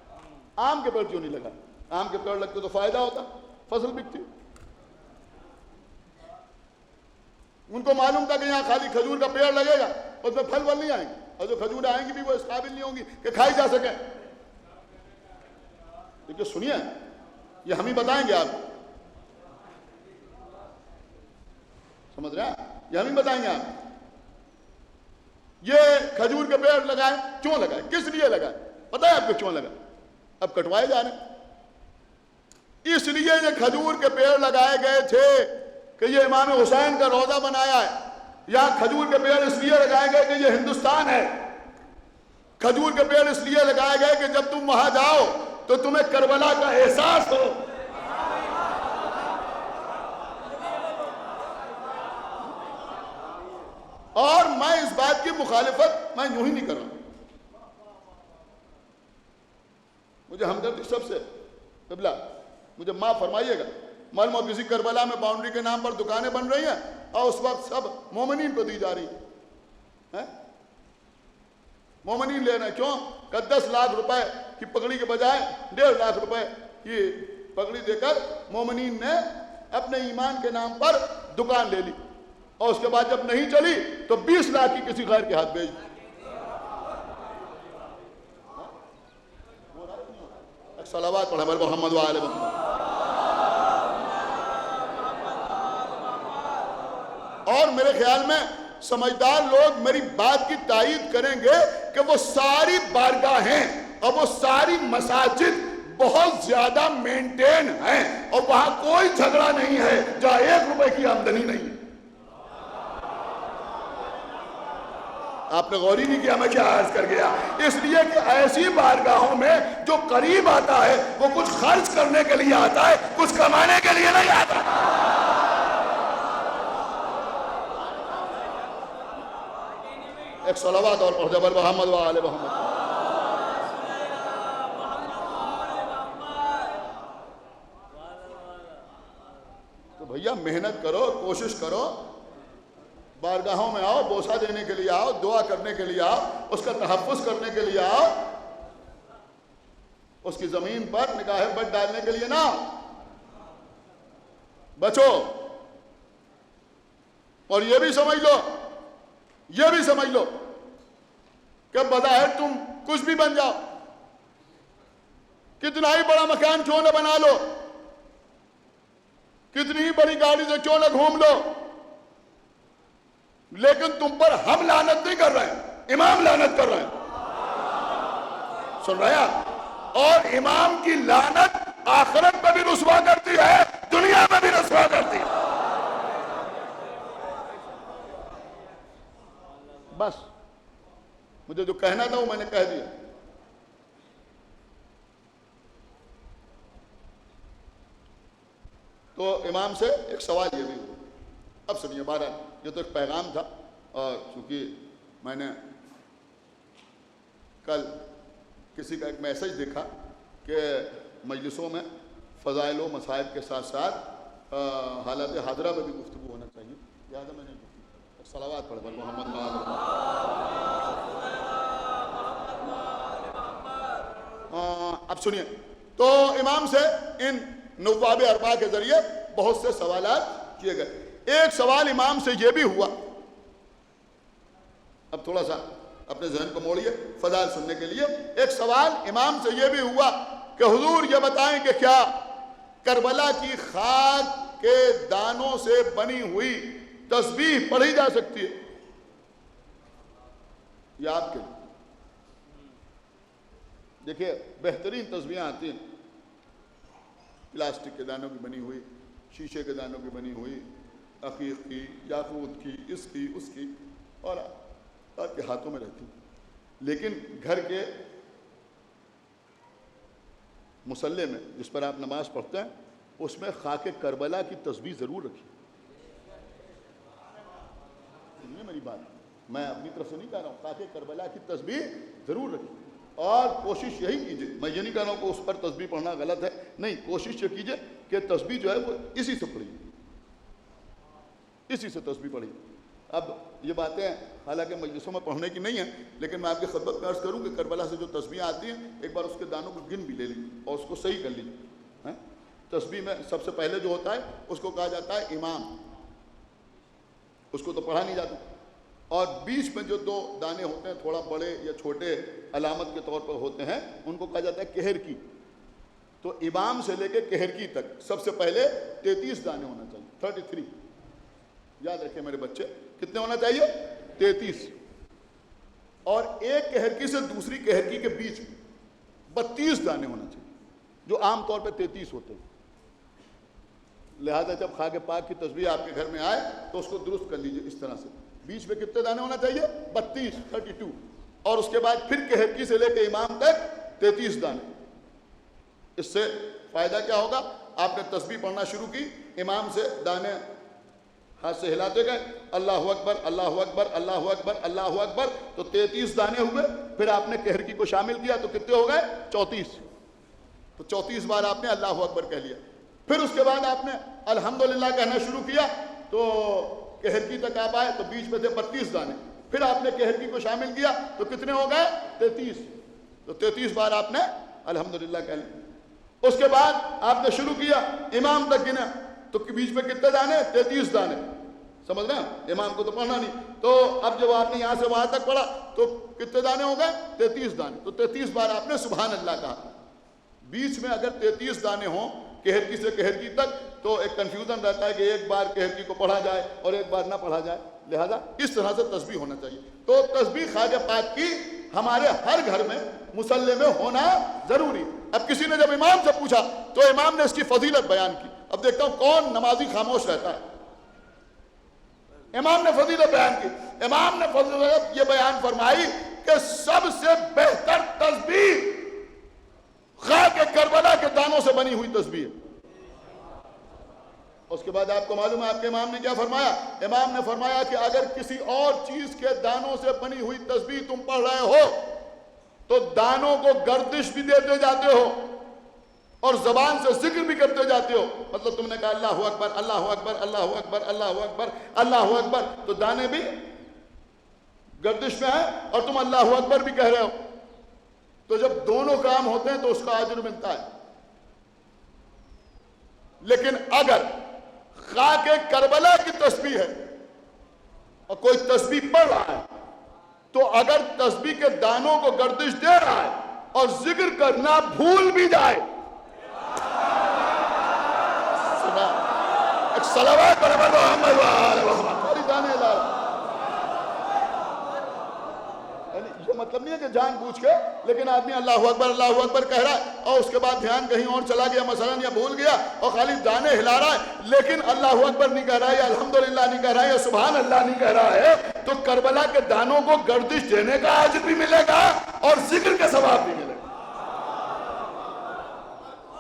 آم کے پیڑ کیوں نہیں لگائے؟ آم کے پیڑ لگتے تو فائدہ ہوتا، فصل بکتی۔ ان کو معلوم تھا کہ یہاں خالی کھجور کا پیڑ لگے گا، اس میں پھل ول نہیں آئیں گے، اور جو کھجور آئیں گی بھی وہ اس قابل نہیں ہوں گی کہ کھائی جا سکیں۔ دیکھیے سنیے، یہ ہم ہی بتائیں گے آپ کو، سمجھ رہے ہیں؟ یہ ہم ہی بتائیں گے آپ۔ یہ کھجور کے پیڑ لگائے، کیوں لگائے، کس لیے لگائے؟ پتہ ہے آپ کو کیوں لگائے؟ اب کٹوائے جا رہے ہیں۔ اس لیے یہ کھجور کے پیڑ لگائے گئے تھے کہ یہ امام حسین کا روضہ بنایا ہے۔ یہاں کھجور کے پیڑ اس لیے لگائے گئے کہ یہ ہندوستان ہے۔ کھجور کے پیڑ اس لیے لگائے گئے کہ جب تم وہاں جاؤ تو تمہیں کربلا کا احساس ہو۔ اور میں اس بات کی مخالفت میں یوں ہی نہیں کر رہا. مجھے ہمدردی سب سے قبلہ مجھے معاف فرمائیے گا. معلوم ہو کسی کربلا میں باؤنڈری کے نام پر دکانیں بن رہی ہیں اور اس وقت سب مومنین کو دی جا رہی ہیں. مومنین لے رہے ہیں. کیوں کہ 10 لاکھ روپے کی پگڑی کے بجائے 1.5 لاکھ روپے کی پگڑی دے کر مومنین نے اپنے ایمان کے نام پر دکان لے لی اور اس کے بعد جب نہیں چلی تو 20 لاکھ کی کسی غیر کے ہاتھ بھیج دی. صلوات پڑھیں محمد وآل محمد. اور میرے خیال میں سمجھدار لوگ میری بات کی تائید کریں گے کہ وہ ساری بارگاہیں اور وہ ساری مساجد بہت زیادہ مینٹین ہیں اور وہاں کوئی جھگڑا نہیں ہے جہاں 1 روپے کی آمدنی نہیں ہے. آپ نے غور ہی نہیں کیا میں کیا عرض کر گیا. اس لیے کہ ایسی بارگاہوں میں جو قریب آتا ہے وہ کچھ خرچ کرنے کے لیے آتا ہے, کچھ کمانے کے لیے نہیں آتا. ایک صلوات اور پڑھ جبر محمد وآل محمد. تو بھیا محنت کرو, کوشش کرو, بارگاہوں میں آؤ, بوسہ دینے کے لیے آؤ, دعا کرنے کے لیے آؤ, اس کا تحفظ کرنے کے لیے آؤ, اس کی زمین پر نگاہ بد ڈالنے کے لیے نہ آؤ. بچو. اور یہ بھی سمجھ لو کہ بظاہر تم کچھ بھی بن جاؤ, کتنا ہی بڑا مکان کیوں نہ بنا لو, کتنی ہی بڑی گاڑی سے کیوں نہ گھوم لو, لیکن تم پر ہم لعنت نہیں کر رہے ہیں, امام لعنت کر رہے ہیں. سن رہے ہیں؟ اور امام کی لعنت آخرت میں بھی رسوا کرتی ہے, دنیا میں بھی رسوا کرتی ہے. بس مجھے جو کہنا تھا وہ میں نے کہہ دیا. تو امام سے ایک سوال یہ بھی ہوا. اب سنیے, بہرحال یہ تو ایک پیغام تھا, اور چونکہ میں نے کل کسی کا ایک میسج دیکھا کہ مجلسوں میں فضائل و مصائب کے ساتھ ساتھ حالات حاضرہ میں بھی گفتگو ہونا چاہیے, لہٰذا میں نے صلوات پڑھ محمد اب سنیے. تو امام سے ان نواب اربعہ کے ذریعے بہت سے سوالات کیے گئے. ایک سوال امام سے یہ بھی ہوا, اب تھوڑا سا اپنے ذہن کو موڑیے فضائل سننے کے لیے. ایک سوال امام سے یہ بھی ہوا کہ حضور یہ بتائیں کہ کیا کربلا کی خاک کے دانوں سے بنی ہوئی تسبیح پڑھی جا سکتی ہے؟ یہ آپ کے دیکھیے بہترین تسبیحیں آتی ہیں, پلاسٹک کے دانوں کی بنی ہوئی, شیشے کے دانوں کی بنی ہوئی, عقیق کی, یاقوت کی, اس کی, اس کی, اور آپ کے ہاتھوں میں رہتی. لیکن گھر کے مصلے میں جس پر آپ نماز پڑھتے ہیں اس میں خاک کربلا کی تسبیح ضرور رکھیے. سنیے میری بات, میں اپنی طرف سے نہیں کہہ رہا ہوں, خاک کربلا کی تسبیح ضرور رکھیے. اور کوشش یہی کیجیے, میں یہ نہیں کہہ رہا ہوں کہ اس پر تسبیح پڑھنا غلط ہے, نہیں, کوشش یہ کیجیے کہ تسبیح جو ہے وہ اسی سے پڑھیے, اسی سے تسبیح پڑھیے. اب یہ باتیں حالانکہ مجلسوں میں پڑھنے کی نہیں ہیں, لیکن میں آپ کی خدمت میں عرض کروں کہ کربلا سے جو تسبیح آتی ہیں ایک بار اس کے دانوں کو گن بھی لے لیجیے اور اس کو صحیح کر لیجیے. تسبیح میں سب سے پہلے جو ہوتا ہے اس کو کہا جاتا ہے امام, اس کو تو پڑھا نہیں جاتا, اور بیچ میں جو 2 دانے ہوتے ہیں تھوڑا بڑے یا چھوٹے علامت کے طور پر ہوتے ہیں ان کو کہا جاتا ہے کہر کی. تو امام سے لے کے کہر کی تک سب سے پہلے 33 دانے ہونا چاہیے, 33. یاد رکھیں میرے بچے, کتنے ہونا چاہیے؟ 33. اور ایک کہرکی سے دوسری کہرکی کے بیچ میں 32 دانے ہونا چاہیے, جو عام طور پہ 33 ہوتے ہیں. لہذا جب خاک پاک کی تسبیح آپ کے گھر میں آئے تو اس کو درست کر لیجئے اس طرح سے. بیچ میں کتنے دانے ہونا چاہیے؟ 32, 32. اور اس کے بعد پھر کہرکی سے لے کے امام تک 33 دانے. اس سے فائدہ کیا ہوگا؟ آپ نے تسبیح پڑھنا شروع کی, امام سے دانے ہاتھ سے ہلاتے گئے اللہ اکبر اللہ اکبر اللہ اکبر اللہ اکبر، تو 33 دانے ہوئے. پھر آپ نے قہرکی کو شامل کیا تو کتنے ہو گئے؟ 34. تو 34 بار آپ نے اللہ اکبر کہہ لیا. پھر اس کے بعد آپ نے الحمدللہ کہنا شروع کیا تو قہرکی تک آپ آئے تو بیچ میں تھے 32 دانے. پھر آپ نے قہرکی کو شامل کیا تو کتنے ہو گئے؟ 33. تو 33 بار آپ نے الحمدللہ کہہ لیا. اس کے بعد آپ نے شروع کیا امام تک گنا تو بیچ میں کتنے دانے؟ 33 دانے. سمجھ رہے ہیں؟ امام کو تو پڑھنا نہیں. تو اب جب آپ نے یہاں سے وہاں تک پڑھا تو کتنے دانے ہو گئے؟ 33 دانے. تو 33 بار آپ نے سبحان اللہ کہا. بیچ میں اگر 33 دانے ہوں قہرکی سے قہرکی تک تو ایک کنفیوژن رہتا ہے کہ ایک بار قہرکی کو پڑھا جائے اور ایک بار نہ پڑھا جائے. لہذا اس طرح سے تسبیح ہونا چاہیے. تو تسبیح خواجہ پاک کی ہمارے ہر گھر میں مصلی میں ہونا ضروری. اب کسی نے جب امام سے پوچھا تو امام نے اس کی فضیلت بیان کی. اب دیکھتا ہوں کون نمازی خاموش رہتا ہے. امام نے فضیلت بیان کی. امام نے فضیلت یہ بیان فرمائی کہ سب سے بہتر تسبیح خاک کربلا کے دانوں سے بنی ہوئی تسبیح ہے. اس کے بعد آپ کو معلوم ہے آپ کے امام نے کیا فرمایا؟ امام نے فرمایا کہ اگر کسی اور چیز کے دانوں سے بنی ہوئی تسبیح تم پڑھ رہے ہو تو دانوں کو گردش بھی دیتے جاتے ہو اور زبان سے ذکر بھی کرتے جاتے ہو. مطلب تم نے کہا اللہ اکبر اللہ اکبر اللہ اکبر اللہ اکبر اللہ اکبر تو دانے بھی گردش میں ہیں اور تم اللہ اکبر بھی کہہ رہے ہو. تو جب دونوں کام ہوتے ہیں تو اس کا اجر ملتا ہے. لیکن اگر خاک کربلا کی تسبیح ہے اور کوئی تسبیح پڑھ رہا ہے تو اگر تسبیح کے دانوں کو گردش دے رہا ہے اور ذکر کرنا بھول بھی جائے، سنا ایک صلوات پر محمد وآل محمد ساری دانے لا رہا. یہ مطلب نہیں ہے کہ جان بوجھ کے، لیکن آدمی اللہ اکبر کہہ رہا ہے اور اس کے بعد دھیان کہیں اور چلا گیا مثلاً یا بھول گیا اور خالی دانے ہلا رہا ہے لیکن اللہ اکبر نہیں کہہ رہا ہے یا الحمدللہ نہیں کہہ رہا ہے یا سبحان اللہ نہیں کہہ رہا ہے، تو کربلا کے دانوں کو گردش دینے کا اجر بھی ملے گا اور ذکر کا ثواب بھی ملے گا.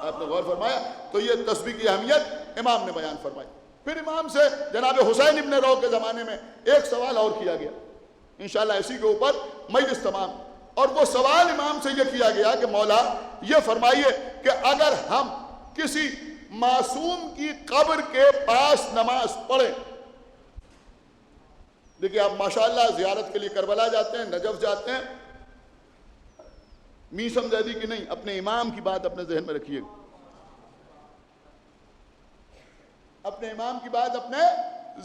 آپ نے غور فرمایا؟ تو یہ تسبیح کی اہمیت امام نے بیان فرمائی. پھر امام سے جناب حسین ابن رو کے زمانے میں ایک سوال اور کیا گیا، انشاءاللہ اسی کے اوپر مجلس تمام. اور وہ سوال امام سے یہ کیا گیا کہ مولا یہ فرمائیے کہ اگر ہم کسی معصوم کی قبر کے پاس نماز پڑھیں، دیکھیں آپ ماشاءاللہ زیارت کے لیے کربلا جاتے ہیں، نجف جاتے ہیں، میسم زیدی کی نہیں، اپنے امام کی بات اپنے ذہن میں رکھیے گا. اپنے امام کی بات اپنے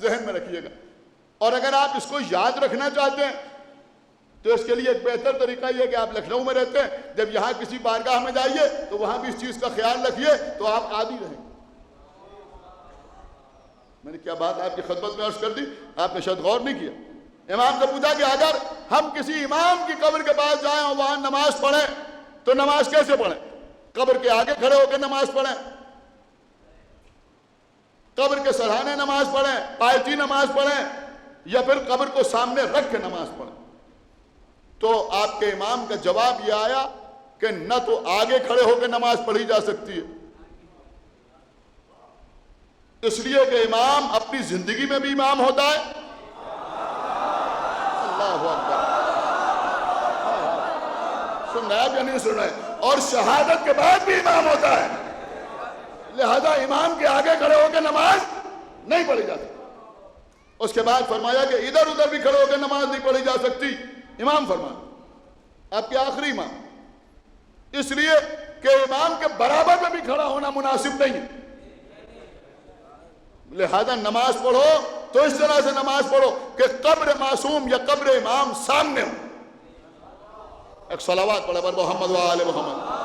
ذہن میں رکھیے گا. اور اگر آپ اس کو یاد رکھنا چاہتے ہیں تو اس کے لیے ایک بہتر طریقہ یہ کہ آپ لکھنؤ میں رہتے ہیں، جب یہاں کسی بارگاہ میں جائیے تو وہاں بھی اس چیز کا خیال رکھیے تو آپ عادی رہیں. میں نے کیا بات آپ کی خدمت میں عرض کر دی، آپ نے شاید غور نہیں کیا. امام سے پوچھا کہ اگر ہم کسی امام کی قبر کے پاس جائیں اور وہاں نماز پڑھیں تو نماز کیسے پڑھیں؟ قبر کے آگے کھڑے ہو کے نماز پڑھیں، قبر کے سرہانے نماز پڑھیں، پایچی نماز پڑھیں، یا پھر قبر کو سامنے رکھ کے نماز پڑھیں؟ تو آپ کے امام کا جواب یہ آیا کہ نہ تو آگے کھڑے ہو کے نماز پڑھی جا سکتی ہے، اس لیے کہ امام اپنی زندگی میں بھی امام ہوتا ہے. اللہ اکبر. سن رہے ہیں یا نہیں سن رہے؟ اور شہادت کے بعد بھی امام ہوتا ہے. لہذا امام کے آگے کھڑے ہو کے نماز نہیں پڑھی جا سکتی. اس کے بعد فرمایا کہ ادھر ادھر بھی کھڑے ہو کے نماز نہیں پڑھی جا سکتی. امام فرمایا آپ کے آخری امام، اس لیے کہ امام کے برابر میں بھی کھڑا ہونا مناسب نہیں ہے. لہذا نماز پڑھو تو اس طرح سے نماز پڑھو کہ قبر معصوم یا قبر امام سامنے ہو. ایک صلوات پڑھے پر محمد و آل محمد.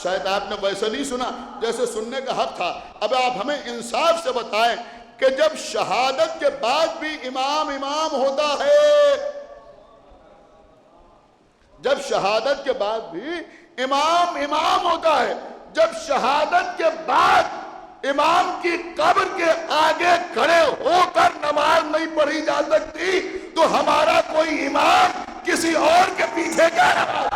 شاید آپ نے ویسے نہیں سنا جیسے سننے کا حق تھا. اب آپ ہمیں انصاف سے بتائیں کہ جب شہادت کے بعد بھی امام امام ہوتا ہے، جب شہادت کے بعد بھی امام امام ہوتا ہے، جب شہادت کے بعد امام کی قبر کے آگے کھڑے ہو کر نماز نہیں پڑھی جا سکتی تو ہمارا کوئی امام کسی اور کے پیچھے کیا نماز؟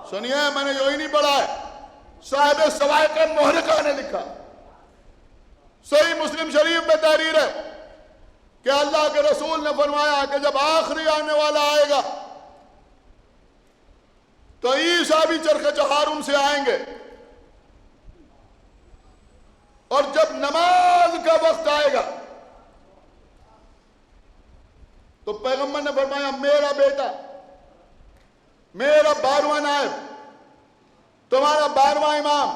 سنیے میں نے یوں ہی نہیں پڑھا ہے، صاحب سوائق محرقہ نے لکھا، صحیح مسلم شریف میں تحریر ہے کہ اللہ کے رسول نے فرمایا کہ جب آخری آنے والا آئے گا تو عیسیٰ بھی چرخ چہارم سے آئیں گے، اور جب نماز کا وقت آئے گا تو پیغمبر نے فرمایا میرا بیٹا، میرا 12واں نائب، تمہارا 12واں امام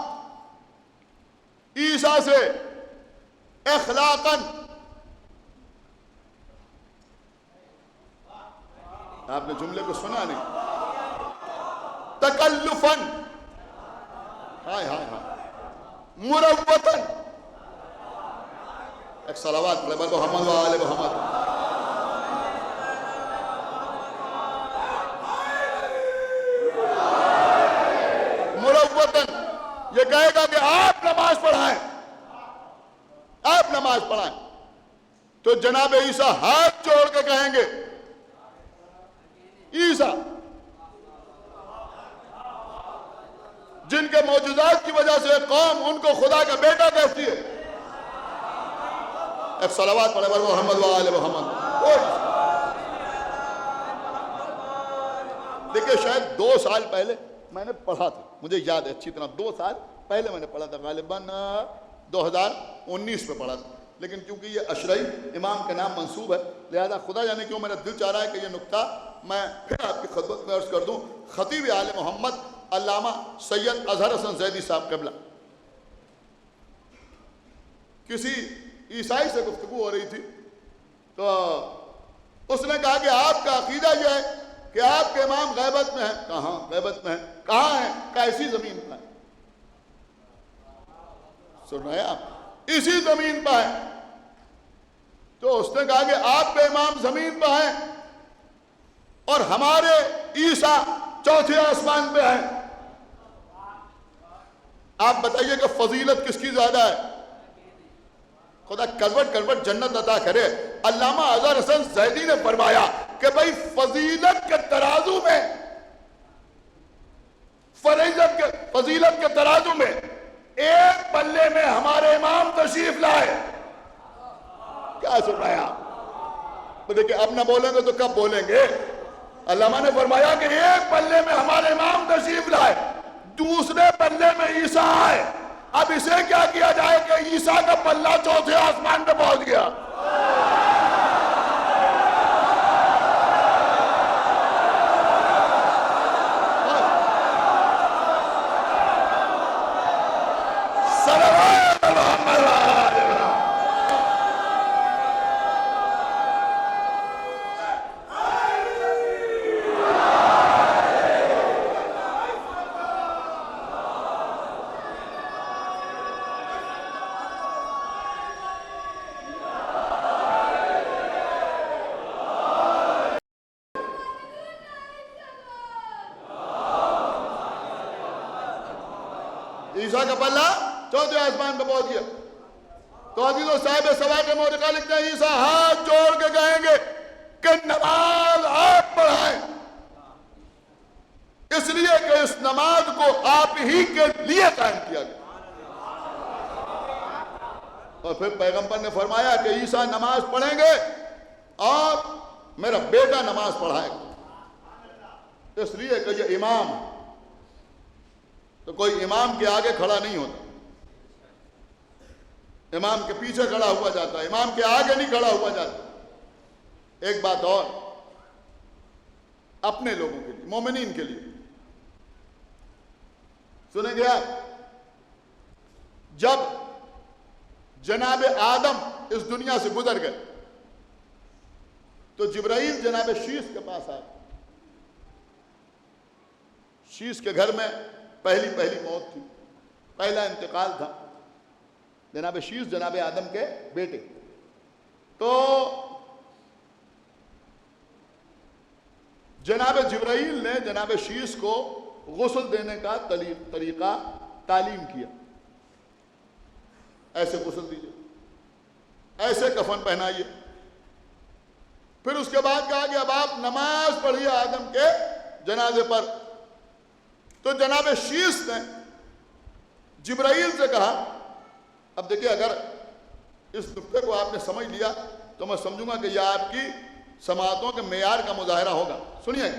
عیسیٰ سے اخلاقاً، آپ نے جملے کو سنا نہیں، تکلفاً، ہائے ہائے ہائے، مروتاً، ایک صلوات پڑھے بر محمد و آل محمد، مروتاً، یہ کہے گا کہ آپ نماز پڑھائیں، آپ نماز پڑھائیں، تو جناب عیسیٰ ہاتھ جوڑ کے کہیں گے عیسیٰ جن کے معجزات کی وجہ سے قوم ان کو خدا کا بیٹا کہتی ہے، ایک صلوات پڑھے بر محمد و آل محمد۔ دیکھیں شاید 2 سال پہلے میں نے پڑھا تھا، مجھے یاد ہے اچھی طرح، 2 سال پہلے میں نے پڑھا تھا، غالباً 2019 میں پڑھا تھا، لیکن کیونکہ یہ اشرعی امام کا نام منسوب ہے لہذا خدا جانے کیوں میرا دل چاہ رہا ہے کہ یہ نقطہ میں پھر آپ کی خدمت میں عرض کر دوں۔ خطیب آل محمد علامہ سید اظہر حسن زیدی صاحب قبلہ، کسی عیسائی سے گفتگو ہو رہی تھی تو اس نے کہا کہ آپ کا عقیدہ یہ ہے کہ آپ کے امام غیبت میں ہیں، کہاں غیبت میں ہیں، کہاں ہیں، کیسی زمین پر ہیں، سن رہے ہیں آپ، اسی زمین پر ہیں، تو اس نے کہا کہ آپ کے امام زمین پر ہیں اور ہمارے عیسیٰ چوتھے آسمان پہ ہیں، آپ بتائیے کہ فضیلت کس کی زیادہ ہے؟ خدا کروٹ جنت عطا کرے۔ علامہ اظہر حسن زیدی نے فرمایا کہ بھئی فضیلت کے ترازو میں، فضیلت کے ترازو میں ایک پلے میں ہمارے امام تشریف لائے۔ کیا سنایا؟ دیکھیں اب نہ بولیں گے تو کب بولیں گے؟ علامہ نے فرمایا کہ ایک پلے میں ہمارے امام تشریف لائے، دوسرے پلے میں عیسیٰ آئے، اب اسے کیا کیا جائے کہ عیسیٰ کا پلہ چوتھے آسمان پہ پہنچ گیا۔ عیسیٰ کا پلہ چوتھے آسمان پہ پہنچ گیا۔ تو عزیزو صاحب سوائق محرقہ لکھتے ہیں عیسیٰ ہاتھ جوڑ کے کہیں گے کہ نماز آپ پڑھائیں، اس لیے کہ اس نماز کو آپ ہی کے لیے قائم کیا گیا۔ اور پھر پیغمبر نے فرمایا کہ عیسیٰ نماز پڑھیں گے اور میرا بیٹا نماز پڑھائے گا، اس لیے کہ یہ امام ہے، تو کوئی امام کے آگے کھڑا نہیں ہوتا، امام کے پیچھے کھڑا ہوا جاتا ہے، امام کے آگے نہیں کھڑا ہوا جاتا۔ ایک بات اور اپنے لوگوں کے لیے، مومنین کے لیے سنیں گے آپ، جب جناب آدم اس دنیا سے گزر گئے تو جبرائیل جناب شیس کے پاس آئے، شیس کے گھر میں پہلی موت تھی، پہلا انتقال تھا، جناب شیس جناب آدم کے بیٹے، تو جناب جبرائیل نے جناب شیس کو غسل دینے کا طریقہ تعلیم کیا، ایسے غسل دیجئے، ایسے کفن پہنائیے، پھر اس کے بعد کہا کہ اب آپ نماز پڑھیے آدم کے جنازے پر، تو جناب شیس نے جبرائیل سے کہا، اب دیکھیں اگر اس نقطے کو آپ نے سمجھ لیا تو میں سمجھوں گا کہ یہ آپ کی سماعتوں کے معیار کا مظاہرہ ہوگا. سنیے،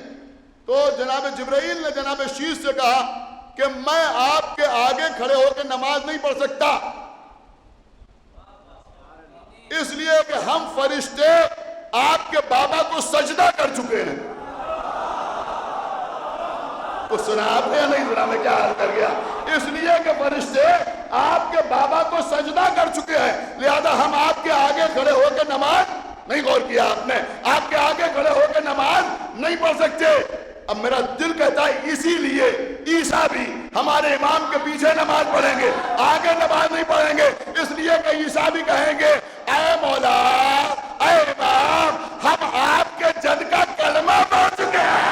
تو جناب جبرائیل نے جناب شیس سے کہا کہ میں آپ کے آگے کھڑے ہو کے نماز نہیں پڑھ سکتا، اس لیے کہ ہم فرشتے آپ کے بابا کو سجدہ کر چکے ہیں. تو سنا آپ نے یا نہیں سنا؟ میں کیا حال کر گیا؟ اس لیے کہ فرشتے آپ کے بابا کو سجدہ کر چکے ہیں، لہذا ہم آپ کے آگے کھڑے ہو کے نماز نہیں، غور کیا آپ نے، آپ کے آگے کھڑے ہو کے نماز نہیں پڑھ سکتے. اب میرا دل کہتا ہے اسی لیے عیسیٰ بھی ہمارے امام کے پیچھے نماز پڑھیں گے، آگے نماز نہیں پڑھیں گے، اس لیے کہ عیسیٰ بھی کہیں گے اے مولا، اے امام، ہم آپ کے جد کا کلمہ پڑھ چکے ہیں.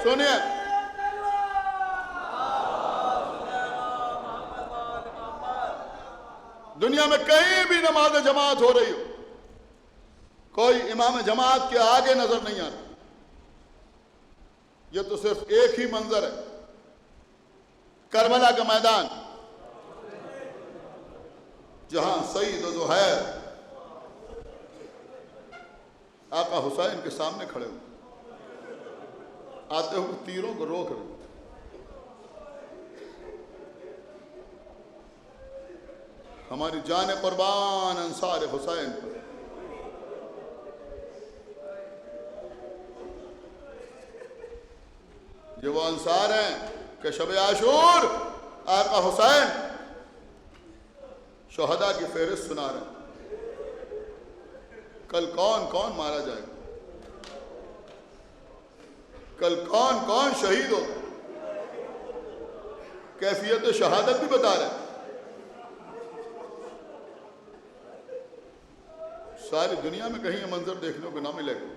سنیے، دنیا میں کہیں بھی نماز جماعت ہو رہی ہو، کوئی امام جماعت کے آگے نظر نہیں آتا. یہ تو صرف ایک ہی منظر ہے، کربلا کا میدان، جہاں سعید و زہیر آقا حسین کے سامنے کھڑے ہوئے، آتے ہوئے تیروں کو روک رہے. ہماری جان قربان انصار حسین پر یہ وہ انصار ہیں کہ شب عاشور آقا حسین شہداء کی فہرست سنا رہے ہیں، کل کون کون مارا جائے گا، کل کون کون شہید ہو، کیفیت شہادت بھی بتا رہے ہیں. ساری دنیا میں کہیں یہ منظر دیکھنے کو نہ ملے گا.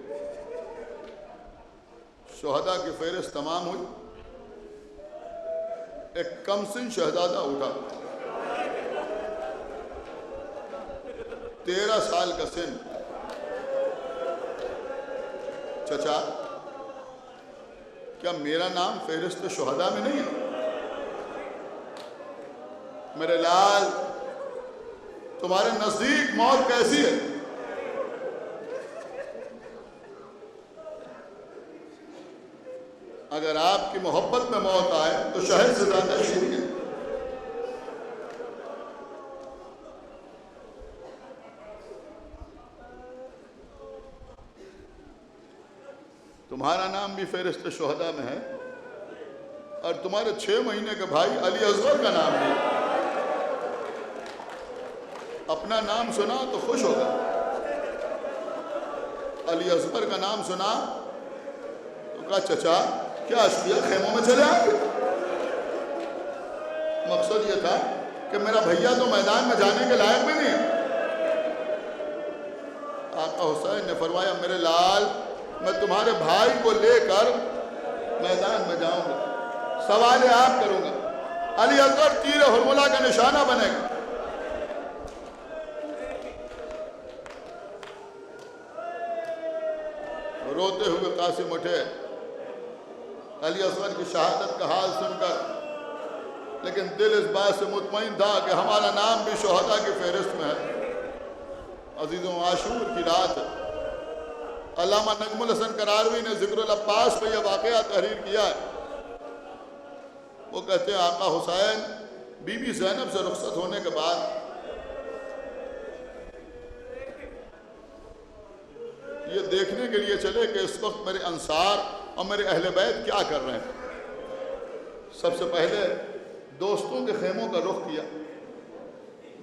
شہداء کی فہرست تمام ہوئی، ایک کم سن شہزادہ اٹھا، 13 سال کا سن. چچا، کیا میرا نام فہرست شہداء میں نہیں ہے؟ میرے لال، تمہارے نزدیک موت کیسی ہے؟ اگر آپ کی محبت میں موت آئے تو شہد سے زیادہ شیریں ہے. تمہارا نام بھی فہرست شہداء میں ہے، اور تمہارے 6 مہینے کے بھائی علی اصغر کا نام نہیں. اپنا نام سنا تو خوش ہوگا، علی اصغر کا نام سنا تو کہا چچا کیا اشبیہ خیموں میں چلے آئے؟ مقصد یہ تھا کہ میرا بھیا تو میدان میں جانے کے لائق بھی نہیں ہے. آقا حسین نے فرمایا میرے لال، میں تمہارے بھائی کو لے کر میدان میں جاؤں گا، سوال آپ کروں گا، علی اصغر تیر حرملہ کا نشانہ بنے گا. روتے ہوئے قاسم اٹھے علی اصغر کی شہادت کا حال سن کر، لیکن دل اس بات سے مطمئن تھا کہ ہمارا نام بھی شہداء کی فہرست میں ہے. عزیزوں، عاشور کی رات ہے. علامہ نجم الحسن قراروی نے ذکر العباس پہ یہ واقعہ تحریر کیا ہے. وہ کہتے ہیں آقا حسین بی بی زینب سے رخصت ہونے کے بعد یہ دیکھنے کے لیے چلے کہ اس وقت میرے انصار اور میرے اہل بیت کیا کر رہے ہیں. سب سے پہلے دوستوں کے خیموں کا رخ کیا،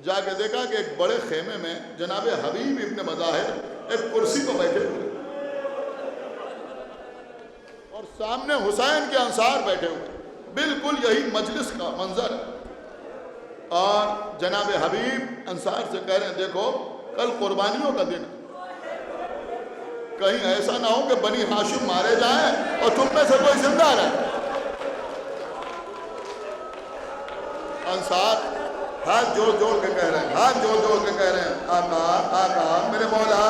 جا کے دیکھا کہ ایک بڑے خیمے میں جناب حبیب ابن مظاہر ایک کرسی پر بیٹھے ہوئے اور سامنے حسین کے انصار بیٹھے ہوئے. بالکل یہی مجلس کا منظر ہے۔ اور جناب حبیب انصار سے کہہ رہے ہیں دیکھو کل قربانیوں کا دن ہے، کہیں ایسا نہ ہو کہ بنی ہاشم مارے جائیں اور تم میں سے کوئی زندہ رہے۔ انصار ہاتھ جوڑ جوڑ کے کہہ رہے ہیں، ہاتھ جوڑ جوڑ کے کہہ رہے ہیں آقا آقا میرے مولا،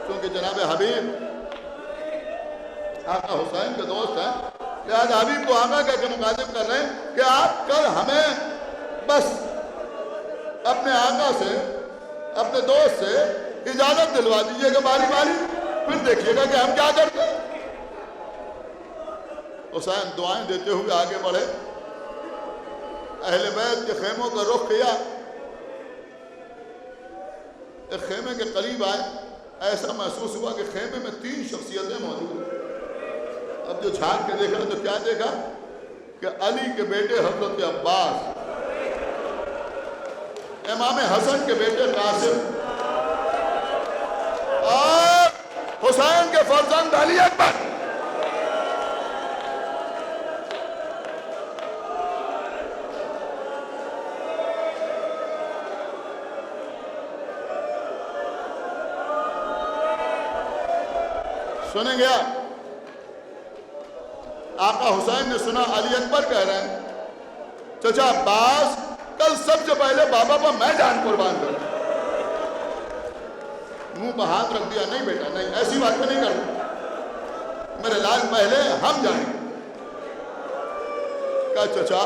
کیونکہ جناب حبیب آقا حسین کے دوست ہیں، لہذا حبیب کو آقا کہہ کے مخاطب کر رہے ہیں کہ آپ کل ہمیں بس اپنے آقا سے اپنے دوست سے اجازت دلوا دیجئے گا باری باری، پھر دیکھیے گا کہ ہم کیا کرتے ہیں۔ حسین دعائیں دیتے ہوئے آگے بڑھے، اہل بیت کے خیموں کا رخ کیا، ایک خیمے کے قریب آئے، ایسا محسوس ہوا کہ خیمے میں 3 شخصیتیں موجود ہیں۔ اب جو جھانک کے دیکھا تو کیا دیکھا کہ علی کے بیٹے حضرت عباس، امام حسن کے بیٹے قاسم اور حسین کے فرزند علی اکبر۔ سنیں گے آقا حسین نے سنا علی اکبر کہہ رہے ہیں چچا عباس کل سب سے پہلے بابا پر میں جان قربان کروں۔ منہ پر ہاتھ رکھ دیا، نہیں بیٹا نہیں، ایسی بات میں نہیں کروں، میرے لال پہلے ہم جائیں۔ کہا چچا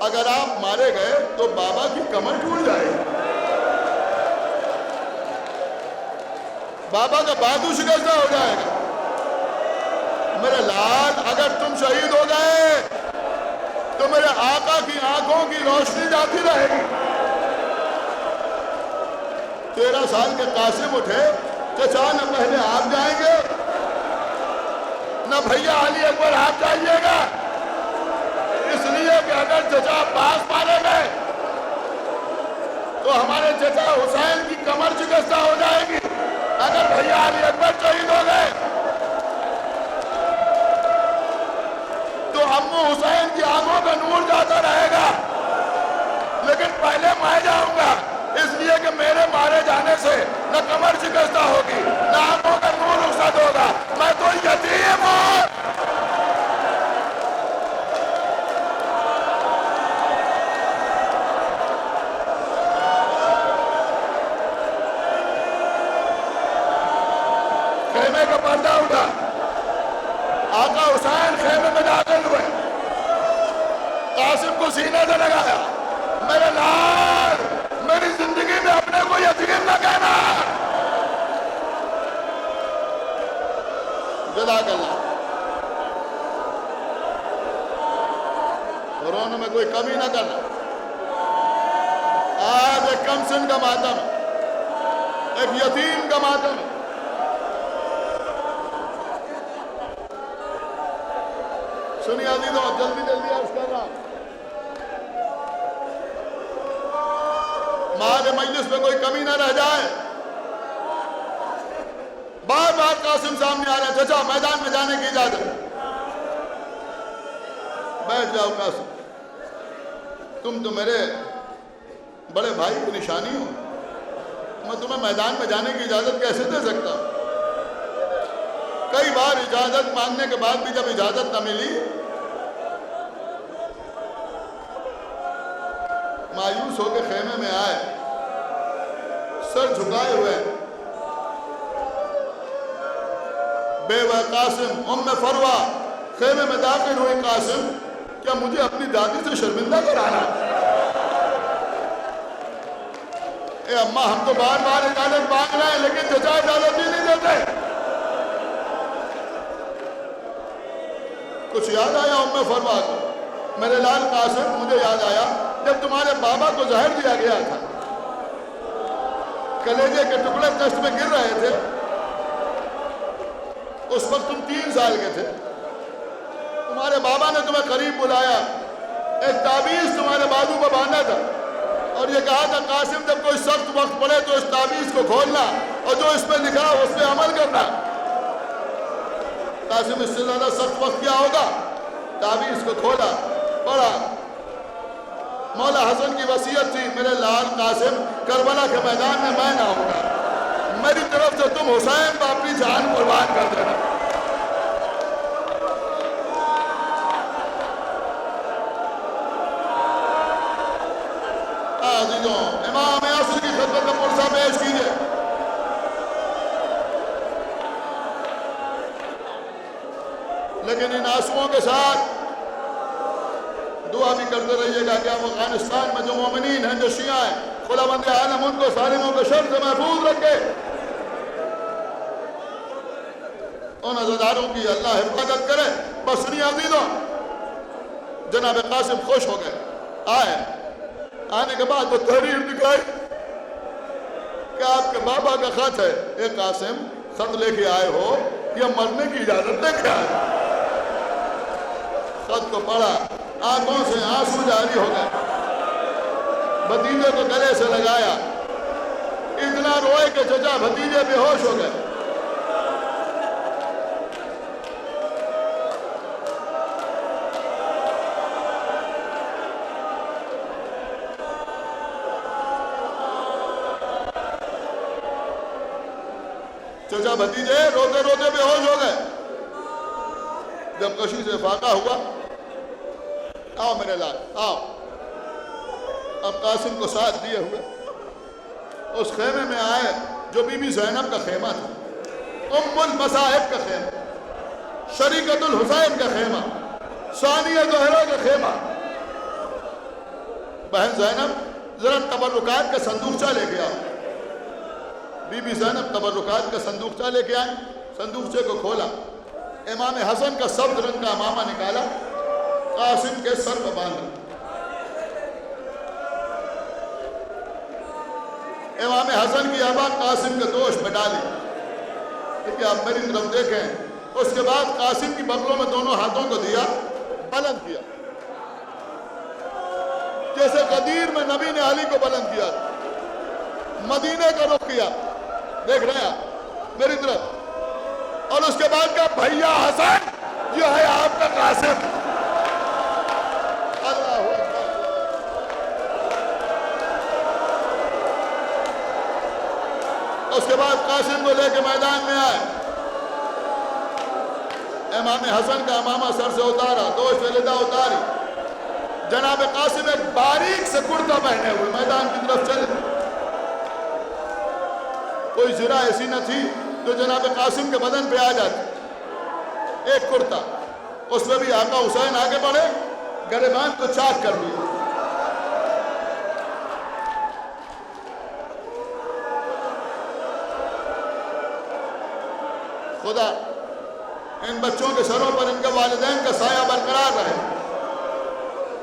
اگر آپ مارے گئے تو بابا کی کمر ٹوٹ جائے گی، بابا کا بازو شکستہ ہو جائے گا۔ میرے لال اگر تم شہید ہو گئے تو میرے آقا کی آنکھوں کی روشنی جاتی رہے گی۔ 13 سال کے قاسم اٹھے، چچا نہ پہلے آپ جائیں گے نہ بھیا علی اکبر آپ جائیے گا، اس لیے کہ اگر چچا عباس مارے گئے تو ہمارے چچا حسین کی کمر شکستہ ہو جائے گی، اگر بھیا علی اکبر شہید ہو گئے تو امو حسین کی آنکھوں کا نور جاتا رہے گا، لیکن پہلے میں جاؤں گا، اس لیے کہ میرے مارے جانے سے نہ کمر شکستہ ہوگی نہ آنکھوں کا نور رخصت ہوگا، میں تو یتیم ہوں۔ خیمے کا پردہ اٹھا، آقا حسین خیمے میں داخل ہوئے، قاسم کو سینے سے لگایا، میرے لال میری زندگی میں اپنے کو یتیم نہ کہنا۔ جزاک اللہ، رونے میں کوئی کمی نہ کرنا، آج ایک کم سن کا ماتم ہے، ایک یتیم کا ماتم ہے۔ سنیے عزیزوں جلدی جلدی عرض کر رہا ہوں، مال مجلس میں کوئی کمی نہ رہ جائے۔ بار بار قاسم سامنے آ رہے ہیں، چچا میدان میں جانے کی اجازت۔ بیٹھ جاؤ قاسم، تم تو میرے بڑے بھائی کی نشانی ہو، میں تمہیں میدان میں جانے کی اجازت کیسے دے سکتا ہوں؟ کئی بار اجازت مانگنے کے بعد بھی جب اجازت نہ ملی، مایوس ہو کے خیمے میں آئے، سر جھکائے ہوئے، بیوہ قاسم ام فروہ خیمے میں داخل ہوئی۔ قاسم کیا مجھے اپنی دادی سے شرمندہ کرانا؟ اے اماں ہم تو بار بار اجازت مانگ رہے ہیں لیکن چچا اجازت ہی نہیں دیتے۔ کچھ یاد آیا ام فروہ کو؟ میرے لال قاسم مجھے یاد آیا جب تمہارے بابا کو زہر دیا گیا تھا، کلیجے کے ٹکڑے دست میں گر رہے تھے، اس وقت تم 3 سال کے تھے، تمہارے بابا نے تمہیں قریب بلایا، ایک تعویذ تمہارے بازو پر باندھا تھا اور یہ کہا تھا قاسم جب کوئی سخت وقت پڑے تو اس تعویذ کو کھولنا اور جو اس میں لکھا اس پہ عمل کرنا۔ قاسم اس سے زیادہ سخت وقت کیا ہوگا؟ تعویذ کو کھولا، پڑھا، مولا حسن کی وصیت تھی میرے لال قاسم کربلا کے میدان میں میں نہ ہوں گا، میری طرف سے تم حسین کو اپنی جان قربان کر دینا۔ عزیزوں، امام عصر کی خدمت میں پرسہ پیش کیجئے۔ لیکن ان آنسوؤں کے ساتھ دعا بھی کرتے رہیے گا کہ ہم افغانستان میں جو مومنین ہیں، جو شیعہ ہیں، خداوند عالم ان کو ظالموں کے شر سے محفوظ رکھے، ان عزاداروں کی اللہ حفاظت کرے۔ بصری عزیزوں، جناب قاسم خوش ہو گئے، آنے کے بعد وہ تحریر دکھائی کہ آپ کے بابا کا خط ہے۔ اے قاسم، خط لے کے آئے ہو یا مرنے کی اجازت دے کے آئے؟ خط کو پڑھا، آنکھوں سے آنسو جاری ہو گئے، بھتیجے کو گلے سے لگایا، اتنا روئے کہ چچا بھتیجے بے ہوش ہو گئے۔ چچا بھتیجے روتے روتے بے ہوش ہو گئے۔ جب کشی سے فاقہ ہوا، آؤ میرے لال، آؤ۔ اب قاسم کو ساتھ دیے ہوئے اس خیمے میں آئے جو بی بی زینب کا خیمہ تھا، ام المصائب کا خیمہ، شریکت الحسین کا خیمہ، ثانیہ زہرا کا خیمہ۔ بہن زینب ذرا تبرکات کا صندوقچہ لے کے آؤ۔ بی بی زینب تبرکات کا صندوقچہ لے کے آئیں، صندوقچے کو کھولا، امام حسن کا سبز رنگ کا عمامہ نکالا، قاسم کے سر پر باندھا۔ امام حسن کی آبا قاسم کے دوش میں ڈالی۔ دیکھیں آپ میری طرف دیکھیں، اس کے بعد قاسم کی بغلوں میں دونوں ہاتھوں کو دیا، بلند کیا، جیسے غدیر میں نبی نے علی کو بلند کیا، مدینے کا رخ کیا، دیکھ رہے ہیں میری طرف، اور اس کے بعد کہا بھیا حسن، یہ ہے آپ کا قاسم۔ اللہ اکبر۔ اس کے بعد قاسم کو لے کے میدان میں آئے، امام حسن کا امامہ سر سے اتارا، دوش ولیدہ اتاری، جناب قاسم ایک باریک سے کرتا پہنے ہوئے میدان کی طرف چلے۔ کوئی زرہ ایسی نہ تھی جو جناب قاسم کے بدن پہ آ جاتی، ایک کرتا، اس میں بھی آقا حسین آگے بڑھے، گریبان کو چاک کر دیا۔ خدا ان بچوں کے سروں پر ان کے والدین کا سایہ برقرار رہے،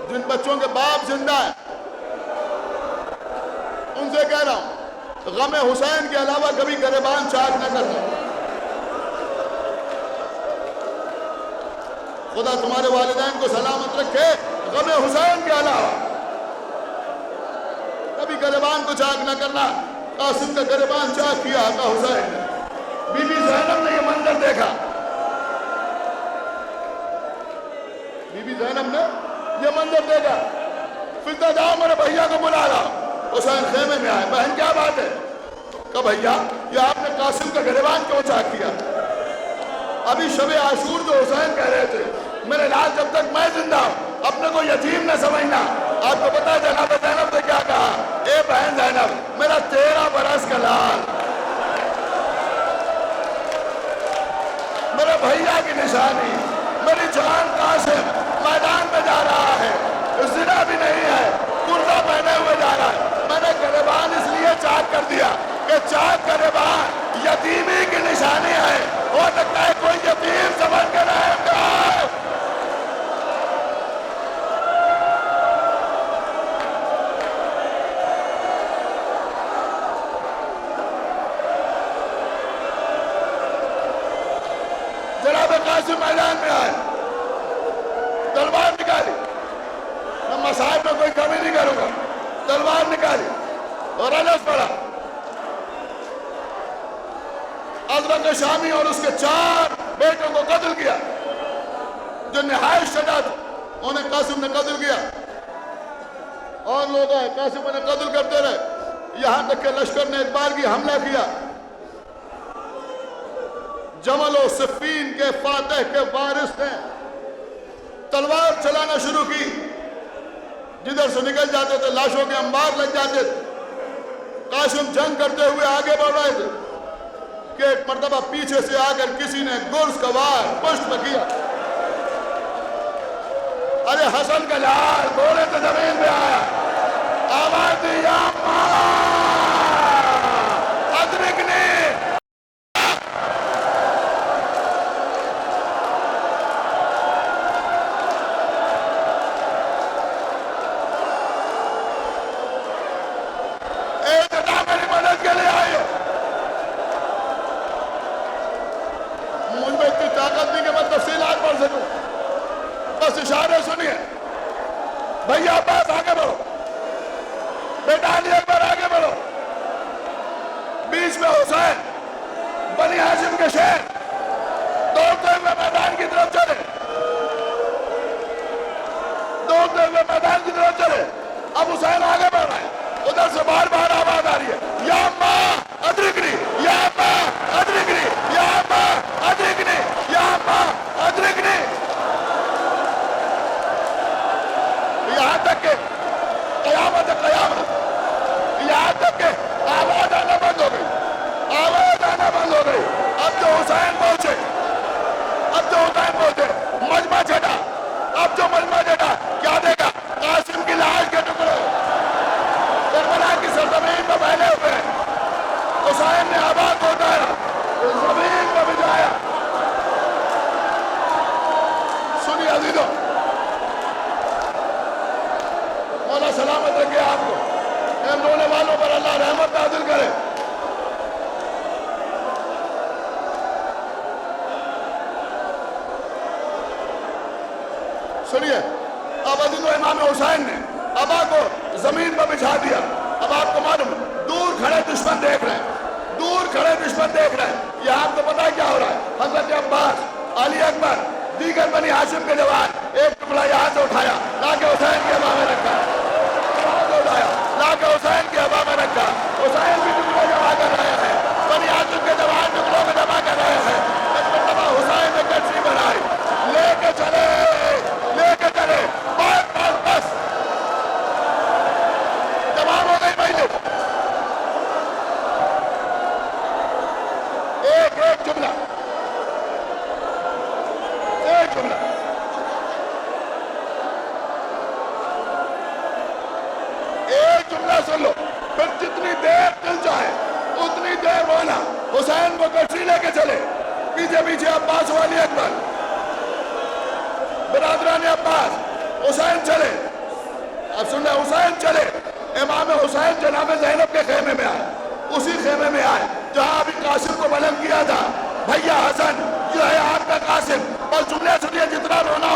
جن بچوں کے باپ زندہ ہیں ان سے کہہ رہا ہوں غم حسین کے علاوہ کبھی گریبان چاک نہ کرنا۔ خدا تمہارے والدین کو سلامت رکھے، غم حسین کے علاوہ کبھی گریبان کو چاک نہ کرنا۔ قاسم کا گریبان چاک کیا آقا حسین نے، بی بی زینب نے یہ منظر دیکھا، بی بی زینب نے یہ منظر دیکھا، فضا جاؤ میرے بھیا کو بلا رہا۔ حسین خیمے میں آئے، بہن کیا بات ہے؟ کہ بھیا یہ آپ نے قاسم کا گریبان کیوں چاک کیا؟ ابھی شب عاشور جو حسین کہہ رہے تھے میرے لال جب تک میں زندہ ہوں اپنے کو یتیم نہ سمجھنا۔ آپ کو پتا ہے جناب زینب نے کیا کہا؟ اے بہن زینب، میرا 13 برس کا لال میرے بھیا کی نشانی، میری جان قاسم میدان میں جا رہا ہے، زنا بھی نہیں ہے، کرتا پہنے ہوئے جا رہا ہے۔ میں نے گریبان اس لیے چاک کر دیا کہ چاک گریبان یتیمی کی نشانی ہے، ہو سکتا ہے کوئی یتیم سمجھ کے رہے گا۔ جناب قاسم میدان میں آئے، تلوار نکالی، میں مصائب میں کوئی کمی نہیں کروں گا، تلوار نکالی اور رجس پڑا، ازرق شامی اور اس کے 4 بیٹوں کو قتل کیا، جو نہایت شجاعت انہیں قاسم نے قتل کیا، اور لوگ آئے قاسم انہیں قتل کرتے رہے، یہاں تک کہ لشکر نے ایک بار کی حملہ کیا، جمل و صفین کے فاتح کے وارث نے تلوار چلانا شروع کی، جدھر سے نکل جاتے تھے لاشوں کے انبار لگ جاتے تھے۔ قاسم جنگ کرتے ہوئے آگے بڑھ رہے تھے کہ ایک مرتبہ پیچھے سے آ کر کسی نے گرز کا وار پشت پہ کیا، ارے حسن کا لال گھوڑے سے زمین پہ آیا، آواز دی یا ماں ادرکنی، میری مدد کے لیے آئی ہو۔ مجھ میں اتنی طاقت نہیں کہ میں تفصیلات پڑھ سکوں، بس اشارے سنیے۔ بھیا عباس آگے بڑھو، بیٹا علی اکبر آگے بڑھو، بیچ میں حسین بنی ہاشم کے شہر دوڑتے ہوئے میدان کی طرف چلے، دوڑتے ہوئے میدان کی طرف چلے۔ اب حسین آگے بڑھ رہا ہے، ادھر سے بار بار آواز آ رہی ہے، یا ماں ادرکنی، یا ماں ادرکنی، یا ماں ادرکنی، یا ماں ادرکنی، یہاں تک کہ قیامت قیامت، یہاں تک کہ آواز آنا بند ہو گئی، آواز آنا بند ہو گئی۔ اب جو حسین پہنچے، اب جو حسین پہنچے، مجمع چھٹا، اب جو مجمع چھٹا کیا دیکھا؟ قاسم کی لاش کے ٹکڑے کربلا کی سرزمین پر پھیلے ہوئے ہیں۔ حسین نے آواز کو اٹھایا، زمین پر بجھایا۔ سنیے عزیزوں، مولا سلامت رکھے آپ کو، ان رونے والوں پر اللہ رحمت نازل کرے۔ سنیے، اب عزیزوں امام حسین نے ابا کو زمین پر بچھا دیا۔ اب آپ کو معلوم، دور کھڑے دشمن دیکھ رہے ہیں، دور کھڑے دشمن دیکھ رہے ہیں۔ یہاں آپ کو پتا ہے کیا ہو رہا ہے؟ حضرت عباس، علی اکبر، دیگر بنی ہاشم کے جوان ایک ٹکڑا یہاں سے اٹھایا، لا کے حسین کی ہوا میں رکھا، یہاں سے اٹھایا، لا کے حسین کی ہوا میں رکھا۔ حسین بھی ٹکڑے جمع کر رہے ہیں، بنی ہاشم کے جوان ٹکڑوں کو جمع کر رہے ہیں۔ ایک مرتبہ حسین نے کشتی بنائی، لے کے چلے، لے کے چلے، بس بس بس تمام ہو گئی مہینے۔ ایک ایک جملہ، ایک جملہ، ایک جملہ سن لو، پھر جتنی دیر دل چاہے اتنی دیر رونا۔ حسین کو کشتی لے کے چلے، پیچھے پیچھے عباس و علی اکبر، برادران عباس، حسین چلے۔ اب سن لیں، حسین چلے، امام حسین جناب زینب کے خیمے میں آئے، اسی خیمے میں آئے جہاں ابھی قاسم کو بلند کیا تھا۔ بھیا حسن، یہ ہے آپ کا قاسم، بس جملے سنیے، جتنا رونا